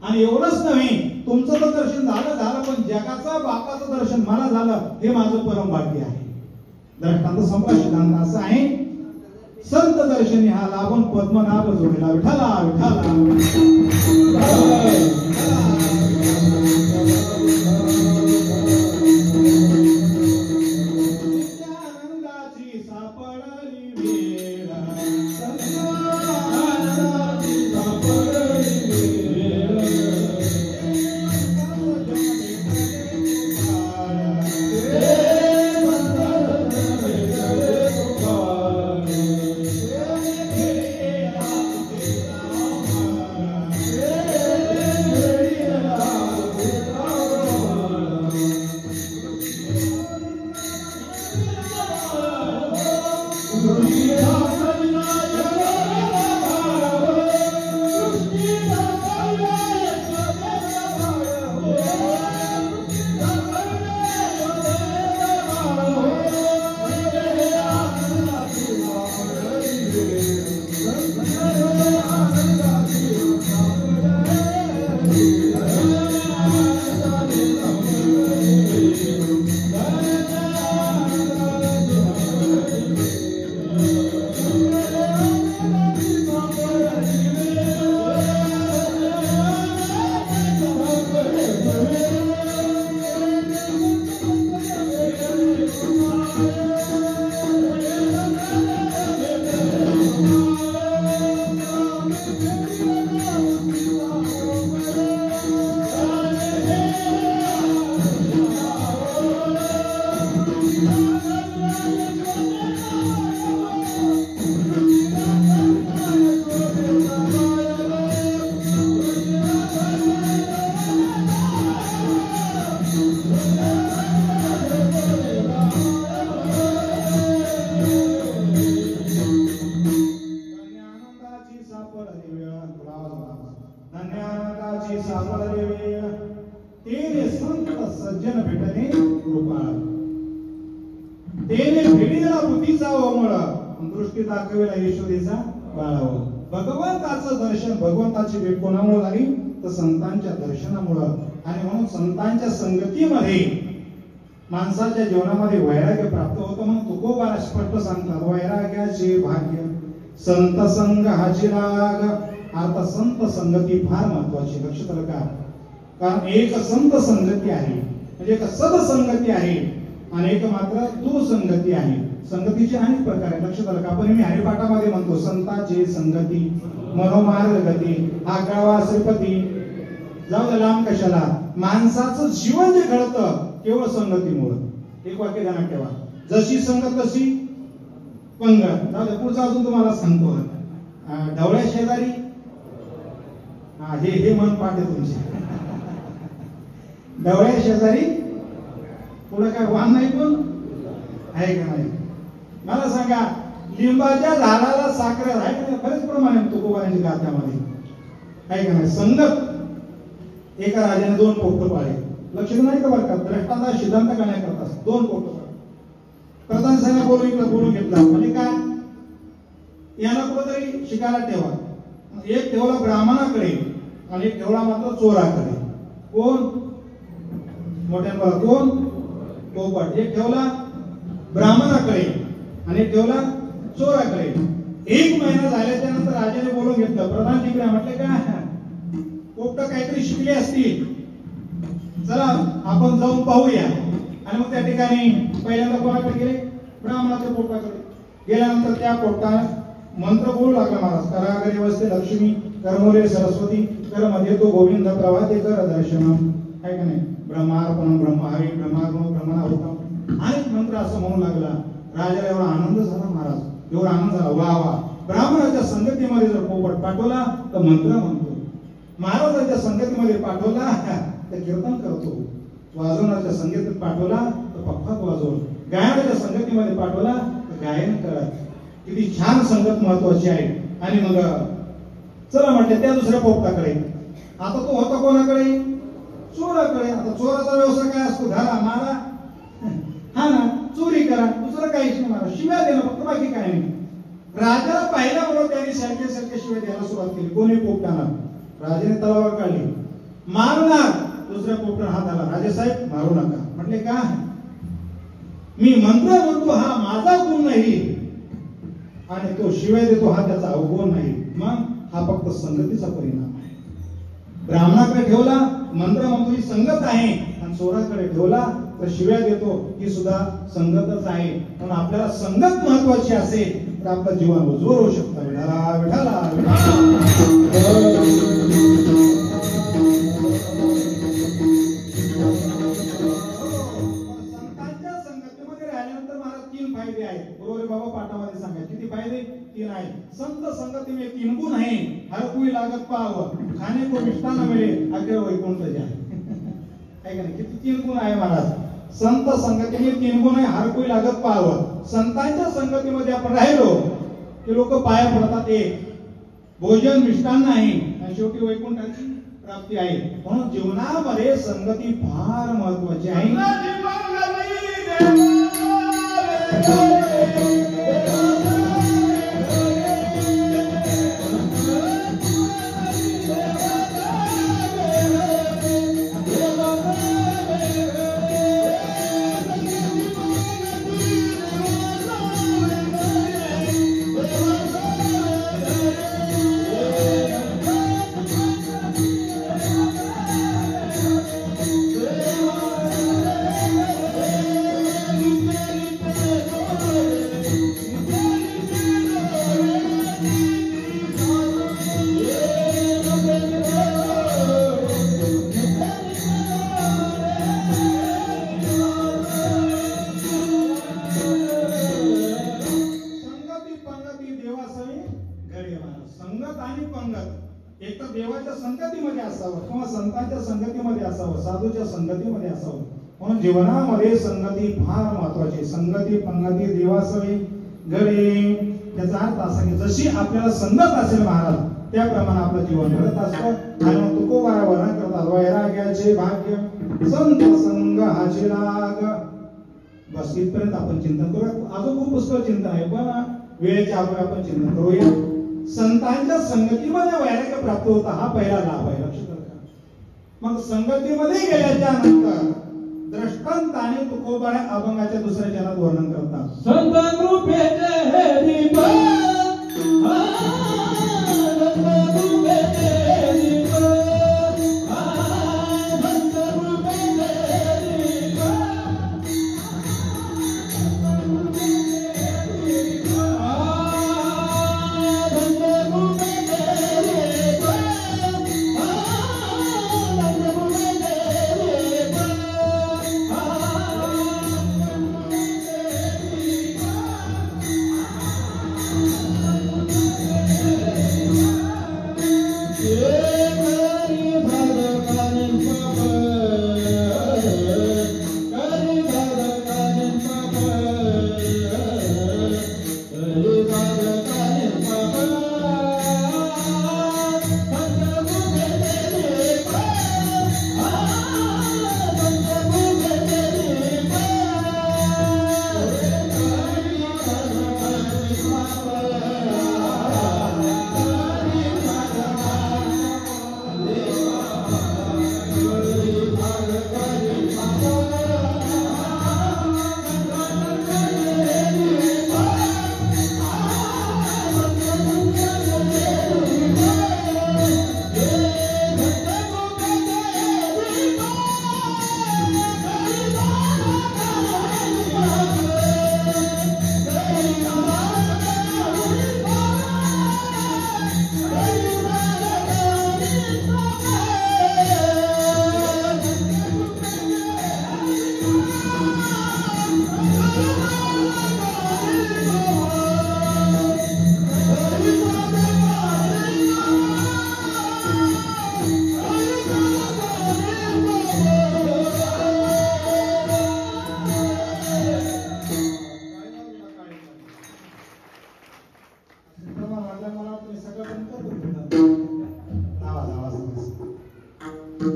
आणि एवढंच नाही तुमचं तर दर्शन झालं पण जगाचा बापाचं दर्शन मला झालं हे माझं परम भाग्य आहे. दृष्टांत संप्रा सिद्धांत असं आहे संत दर्शनी हा लाभून पद्मनाभ जोडला. विठाला विठाला सापडले वेळ तेने संत सज्जन भेटणे कृपाळ तेने भेटीला बुद्धीचा ओमळ दृष्टी दाखवेला यशोदेचा बाळाव भगवंताचं दर्शन भगवंताची भेट कोणामुळे झाली तर संतांच्या दर्शनामुळे आणि म्हणून संतांच्या संगतीमध्ये माणसाच्या जीवनामध्ये वैराग्य प्राप्त होतं म्हणून तुकोबा स्पष्ट सांगतात वैराग्याचे भाग्य संत संग हाची लाग आता संत संगती फार महत्वाची लक्षात आलं का कारण एक संत संगती आहे म्हणजे एक सदसंगती आहे आणि एक मात्र दुसंगती आहे संगतीचे अनेक प्रकार आहेत लक्षात आलं का आपण मी हरिपाठामध्ये म्हणतो संतांची संगती मनोमार्ग गती हा कळवा श्रीपती जाऊ दे लांब कशाला माणसाचं जीवन जे घडतं केवळ संगतीमुळे एक वाक्य ध्यानात ठेवा जशी संगत तशी पंगत जाऊ दे पुढचा अजून तुम्हाला सांगतो ढवळ्या शेजारी हे मन पाठ आहे तुमचे ढवळ्या शेजारी पुढे काय वाहन नाही पण आहे का नाही मला सांगा लिंबाच्या झाडाला साखर आहे का बरेच प्रमाणे तुकोबारांच्या गाथ्यामध्ये आहे का नाही संगत एका राजाने 2 पोपट पाळले लक्ष नाही का बरं का द्रष्टांचा सिद्धांत करण्याकरता 2 पोपट प्रधान साहेब बोलून घेतला म्हणजे काय याला कुठेतरी शिकायला ठेवा एक ठेवला ब्राह्मणाकडे आणि एक ठेवला मात्र चोराकडे कोण मोठ्या बघा कोण पोपट एक ठेवला ब्राह्मणाकडे आणि एक ठेवला चोराकडे 1 महिना झाल्याच्या नंतर राजाने बोलून घेतलं प्रधान तिकडे म्हटले का पोपट काहीतरी शिकले असतील चला आपण जाऊन पाहूया आणि मग त्या ठिकाणी पहिल्यांदा कोणाकडे गेले ब्राह्मणाच्या पोपटाकडे गेल्यानंतर त्या पोपटात मंत्र बोलू लागला महाराज करागरी वस्ते लक्ष्मी कर्मोरे सरस्वती कर मध्ये तो गोविंद प्रभाते कर दर्शन आहे का नाही ब्रह्मार्पण ब्रह्महरी ब्रह्माग्नो ब्रह्मणाहुतम अनेक मंत्र असं म्हणू लागला राजाला एवढा आनंद झाला महाराज एवढा आनंद झाला वा वा ब्राह्मणाच्या संगतीमध्ये जर पोपट पाठवला तर मंत्र म्हणतो महाराजांच्या संगतीमध्ये पाठवला तर कीर्तन करतो वाजवण्याच्या संगतीत पाठवला तर पप्पात वाजवून गायनाच्या संगतीमध्ये पाठवला तर गायन करत किती छान संगत महत्वाची आहे आणि मग चला म्हटले त्या दुसऱ्या पोपटाकडे आता तो होता कोणाकडे चोराकडे आता चोराचा व्यवसाय काय असतो घाला मारा हा ना चोरी करा दुसरं काहीच नाही मारा शिव्या देणं फक्त बाकी काय नाही राजाला पाहिल्याबरोबर त्यांनी सारखे शिव्या द्यायला सुरुवात केली कोणी पोपटाना राजाने तलवार काढली मारणार दुसऱ्या पोपटाने हात आला राजेसाहेब मारू नका म्हटले का मी मंत्र म्हणतो हा माझा गुण नाही आणि तो शिवाय देतो हा त्याचा अवगुण नाही मग हा फक्त संगतीचा परिणाम आहे ब्राह्मणाकडे ठेवला मंत्र म्हणतो ही संगत आहे आणि चोराकडे ठेवला तर शिव्या देतो ही सुद्धा संगतच आहे म्हणून आपल्याला संगत महत्वाची असेल तर आपलं जीवन उज्ज्वल होऊ शकतं विठाला विठाला संतांच्या संगतीमध्ये राहिल्यानंतर महाराज 3 फायदे आहेत बरोबर बाबा पाठामध्ये सांगा किती फायदे 3 आहेत संत संगती में 3 गुण है हर कोई लागत पाव खाने को मिष्टान मिले अगर वैकुंठ जाए है का नाही किती 3 गुण आहे महाराज संत संगती में 3 गुण आहे हर कोई लागत पाव संतांच्या संगतीमध्ये आपण राहिलो की लोक पाया पडतात एक भोजन मिष्टान नाही आणि शेवटी वैकुंठाची प्राप्ती आहे म्हणून जीवनामध्ये संगती फार महत्वाची आहे संगत आणि पंगत एक तर देवाच्या संगतीमध्ये असावं किंवा संतांच्या संगतीमध्ये असावं साधूच्या संगतीमध्ये असावं म्हणून जीवनामध्ये संगती फार महत्वाची संगती पंगती देवासवी गडे याचा अर्थ असा की जशी आपल्याला संगत असेल महाराज त्याप्रमाणे आपलं जीवन घडत असतं. आणि मग तुकोबारा वर्णन करतात वैराग्याचे भाग्य संत संग हाचे लाग. बस इथपर्यंत आपण चिंतन करूया. अजून खूप पुष्कळ चिंतन आहे पण वेळेच्या अगोदर आपण चिंतन करूया. संतांच्या संगतीमध्ये वैराग्य प्राप्त होता हा पहिला लाभ आहे. लक्षात ठेवा. मग संगतीमध्ये गेल्याच्या नंतर दृष्टांताने तुकोबारा अभंगाच्या दुसऱ्या चरणात वर्णन करतात. संत कृपेचे हे दीप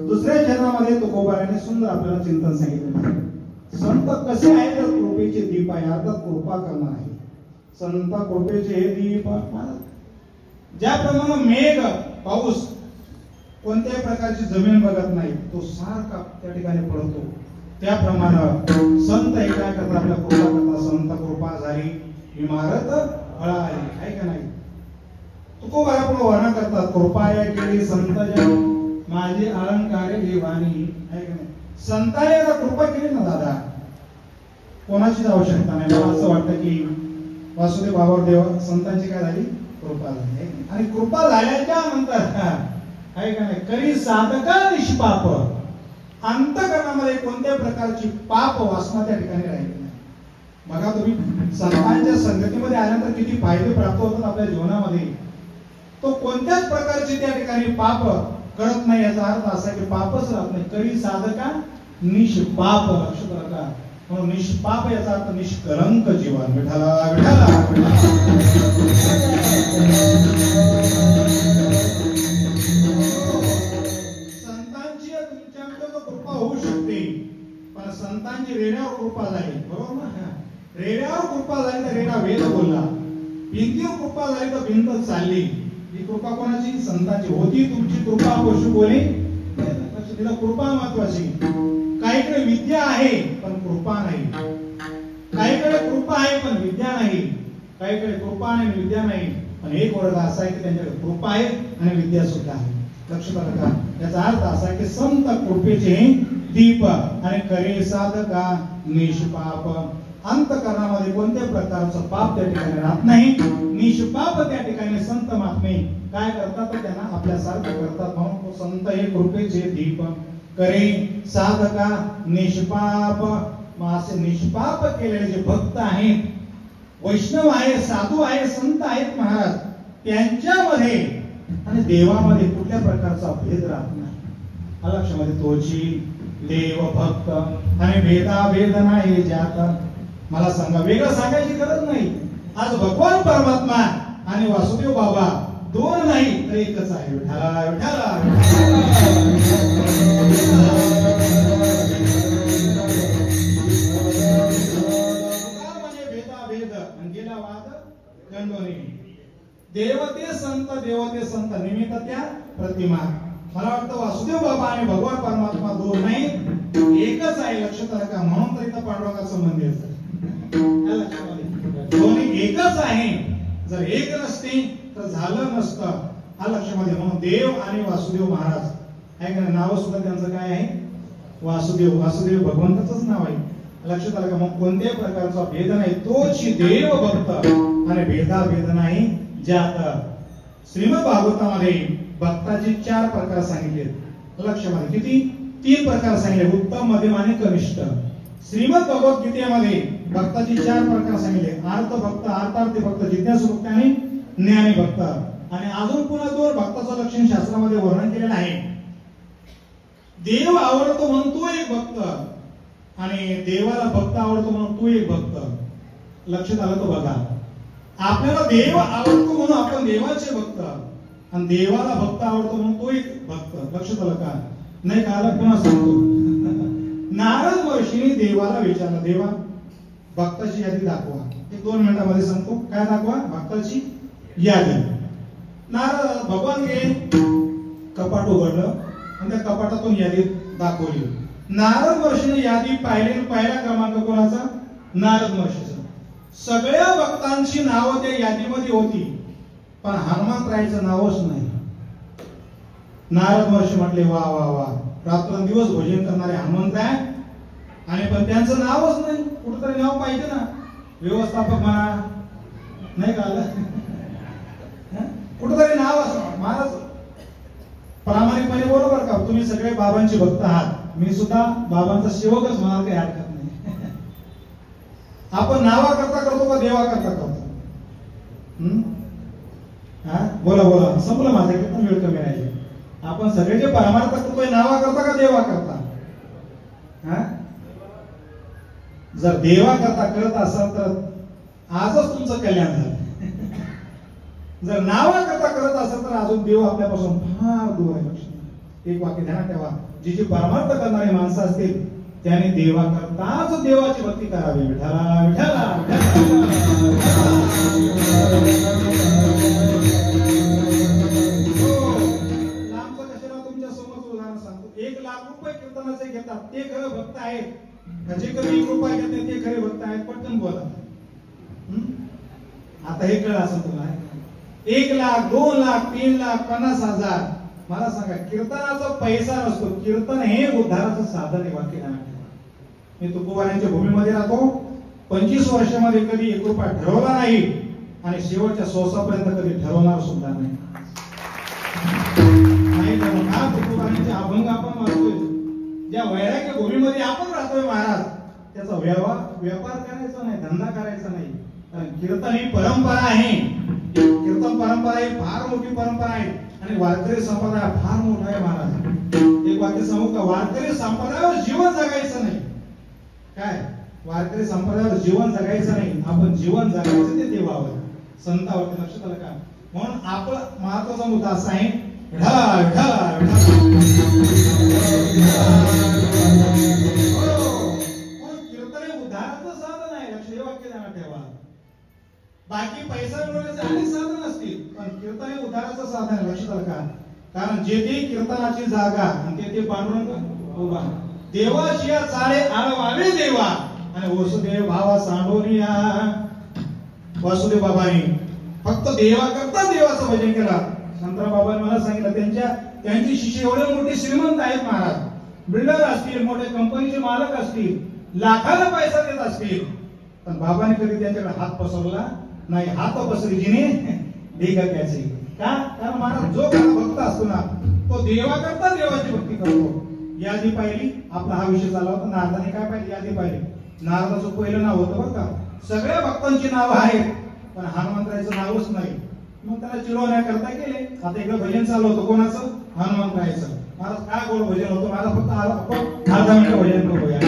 दुसऱ्या चरणामध्ये तुकोबाराने सुंदर आपल्याला चिंतन सांगितलं. संत कसे आहेत तर कृपेचे दीप आहे. अर्थात कृपा करणार आहे. संत कृपेचे हे दीप. ज्याप्रमाणे मेघ पाऊस कोणत्याही प्रकारची जमीन बघत नाही, तो सारखा त्या ठिकाणी पडतो, त्याप्रमाणे संत एका करता आपल्या कृपा करता. संत कृपा झाली इमारत फळाली. आहे का नाही? तुकोबारा पण वर्णन करतात. कृपाया केली संत जन माझी अलंकार देवानी. आहे का नाही? संतांनी आता कृपा केली ना दादा, कोणाचीच आवश्यकता नाही. मला असं वाटतं की वासुदेव बाबावर देव संतांची काय झाली? कृपा झाली. आणि कृपा झाल्याच्या नंतर आहे का नाही, करी साधका निष्पाप. अंतकरणामध्ये कोणत्या प्रकारची पाप वासना त्या ठिकाणी राहिली नाही. बघा तुम्ही संतांच्या संगतीमध्ये आल्यानंतर किती फायदे प्राप्त होतात आपल्या जीवनामध्ये. तो कोणत्याच प्रकारची त्या ठिकाणी पाप करत नाही. याचा अर्थ असा की पापच राहत नाही. करी साधका निष्पाप. लक्षात राखा. म्हणून निष्पाप याचा अर्थ निष्कलंक जीवन. विठाला विठाला संतांची तुमच्याकडे कृपा होऊ शकते, पण संतांची रेड्यावर कृपा झाली. बरोबर ना? रेड्यावर कृपा झाली तर रेडा वेद बोलला. भिंतीवर कृपा झाली तर भिंत चालली. ही कृपा कोणाची? संतांची. होती तुमची कृपा पशु बोले. तिला कृपा महत्वाची. काहीकडे विद्या आहे पण कृपा नाही. काहीकडे कृपा आहे पण विद्या नाही. काहीकडे कृपा आणि विद्या नाही, पण एक वर्ग असा आहे की त्यांच्याकडे कृपा आहे आणि विद्या सुद्धा आहे. लक्षात आलं का? याचा अर्थ असा आहे की संत कृपेचे दीप आणि करे साधका निष्पाप. अंतकरणामध्ये कोणत्या प्रकारचं पाप त्या ठिकाणी राहत नाही. निष्पाप त्या ठिकाणी संत महात्मे काय करतात तर त्यांना आपल्यासारखं करतात. म्हणून तो संत हे कृपेचे दीप करे साधका निष्पाप. असे निष्पाप केलेले जे भक्त आहेत, वैष्णव आहे, साधू आहे, संत आहेत महाराज, त्यांच्यामध्ये आणि देवामध्ये कुठल्या प्रकारचा भेद राहत नाही. लक्षामध्ये तोची देव भक्त आणि भेदाभेद नाही ज्यात. मला सांगा, वेगळं सांगायची गरज नाही. आज भगवान परमात्मा आणि वासुदेव बाबा दोन नाही तर एकच आहे. विठाला विठाला म्हणजे भेदाभेद आणि गेला वाद खंडोनी. देवते संत निमित्त त्या प्रतिमा. मला वाटतं वासुदेव बाबा आणि भगवान परमात्मा दोन नाही एकच आहे. लक्षात आलं का? म्हणून तर इथं पांडुरंगाचं मंदिर दोन्ही एकच आहे. जर एक नसते तर झालं नसतं. हा लक्षामध्ये. म्हणून देव आणि वासुदेव महाराज आहे का? नाव सुद्धा त्यांचं काय आहे? वासुदेव. वासुदेव भगवंताचंच नाव आहे. लक्षात आलं का? मग कोणत्याही प्रकारचा भेद नाही. तोची देव भक्त आणि भेदाभेद नाही ज्यात. श्रीमद भागवतामध्ये भक्ताचे 4 प्रकार सांगितले. लक्षामध्ये किती? 3 प्रकार सांगितले. उत्तम, मध्यम आणि कनिष्ठ. श्रीमद भगवद्गीतेमध्ये भक्ताचे 4 प्रकार सांगितले. अर्थ भक्त, अर्थार्थी भक्त, जिज्ञासू भक्त आणि ज्ञानी भक्त. आणि अजून पुन्हा 2 भक्ताचं लक्षण शास्त्रामध्ये वर्णन केलेलं आहे. देव आवडतो म्हणून तो एक भक्त आणि देवाला भक्त आवडतो म्हणून तो एक भक्त. लक्षात आलं तो बघा. आपल्याला देव आवडतो म्हणून आपण देवाचे भक्त आणि देवाला भक्त आवडतो म्हणून तो एक भक्त. लक्षात आलं का? नाही का? आलं पुन्हा सांगतो. नारद महर्षीने देवाला विचारलं, देवा भक्ताची यादी दाखवा. 1-2 मिनिटांमध्ये सांगतो. काय दाखवा? भक्ताची यादी. नारद भगवान गेले, कपाट उघडलं आणि त्या कपाटातून यादी दाखवली. नारद महर्षीने यादी पाहिली. पहिला क्रमांक कोणाचा? नारद महर्षीचा. सगळ्या भक्तांची नावं त्या यादीमध्ये होती पण हनुमंतरायचं नावच नाही. नारद महर्षी म्हटले, वा वा वा, रात्रंदिवस भजन करणारे हनुमंतराय आणि पण त्यांचं नावच नाही. कुठेतरी नाव पाहिजे ना. व्यवस्थापक म्हणा, नाही का? कुठेतरी नाव असं. महाराज प्रामाणिकपणे बरोबर का? तुम्ही सगळे बाबांचे भक्त आहात. मी सुद्धा बाबांचा सेवकच म्हणाल, काही हरकत नाही. आपण नावा करता करतो का देवा करता करतो? बोला बोला. संपलं माझं. किती वेळ कमी राहील. आपण सगळे जे परमार्थ करतोय नावा करता का देवा करता? जर देवा करता करत असाल तर आजच तुमचं कल्याण झालं. जर नावा करता करत असेल तर अजून देव आपल्यापासून फार दूर आहे. एक वाक्य ध्यानात ठेवा. जी परमार्थ करणारी माणसं असतील त्याने देवा करताच देवाची भक्ती करावी. विठाला विठाला लांबचं कशाला तुमच्या समोर उदाहरण सांगतो. 1 लाख रुपये कीर्तनाचे घेतात ते खरं भक्त आहेत. म्हणजे कमी 1 रुपया घेतात ते खरे भक्त आहेत. पटकन बोला. आता हे कळलं असेल तुम्हाला. 1 लाख, 2 लाख, 3 लाख, 50,000. मला सांगा, कीर्तनाचा पैसा नसतो. कीर्तन हे उद्धाराचं साधन आहे. वाक्य ध्यानात ठेवा. मी तुकोबारांच्या भूमीमध्ये राहतो. 25 वर्षामध्ये कधी 1 रुपया ठरवला नाही आणि शेवटच्या सोसापर्यंत कधी ठरवणार सुद्धा नाही. तुकोबारांचे अभंग आपण वाचतोय. ज्या वैराग्य भूमीमध्ये आपण राहतोय महाराज, त्याचा व्यापार करायचा नाही, धंदा करायचा नाही. कारण कीर्तन ही परंपरा आहे. कीर्तन परंपरा ही फार मोठी परंपरा आहे आणि वारकरी संप्रदाय फार मोठा आहे महाराज. एक वाक्य सांगू का? वारकरी संप्रदायावर जीवन जगायचं नाही. काय? वारकरी संप्रदायावर जीवन जगायचं नाही. आपण जीवन जगायचं ते देवावर, संतावर. लक्षात आलं का? म्हणून आपला महत्वाचा मुद्दा असा आहे, कीर्तन हे उद्धाराचं साधन आहे. लक्ष हे वाक्य ध्यानात ठेवा. बाकी पैसा मिळवण्याचे अनेक साधन असतील पण कीर्तन हे उद्धाराचं साधन आहे. लक्षात आलं का? कारण जेथे कीर्तनाची जागा आणि तेथे पांडुरंग उभा. देवाची चाळे आळवावे देवा आणि वसुदेव भावा सांडोनिया. वासुदेव बाबांनी फक्त देवा करता देवाचं भजन केलं. शंकरराव बाबांनी मला सांगितलं त्यांची शिष्य एवढे मोठे श्रीमंत आहेत महाराज. बिल्डर असतील, मोठे कंपनीचे मालक असतील, लाखाला पैसा देत असतील पण बाबांनी कधी त्यांच्याकडे हात पसरला नाही. हात पसरी जिने देगाक्याचे. का? कारण महाराज जो भक्त असतो ना तो देवा करता देवाची भक्ती करतो. यादी पाहिली. आपला हा विषय चालला होता. नारदाने काय पाहिली? यादी पाहिली. नारदाचं पहिलं नाव होतं बरं का. सगळ्या भक्तांची नावं आहेत पण हनुमंतरायचं नावच नाही. मग त्याला चिडवण्याकरता गेले. आता इकडे भजन चालू होतं. कोणाचं? हनुमंतरायचं. महाराज काय गोड भजन होतं. मला फक्त आपण 10 मिनिटं भजन करूया.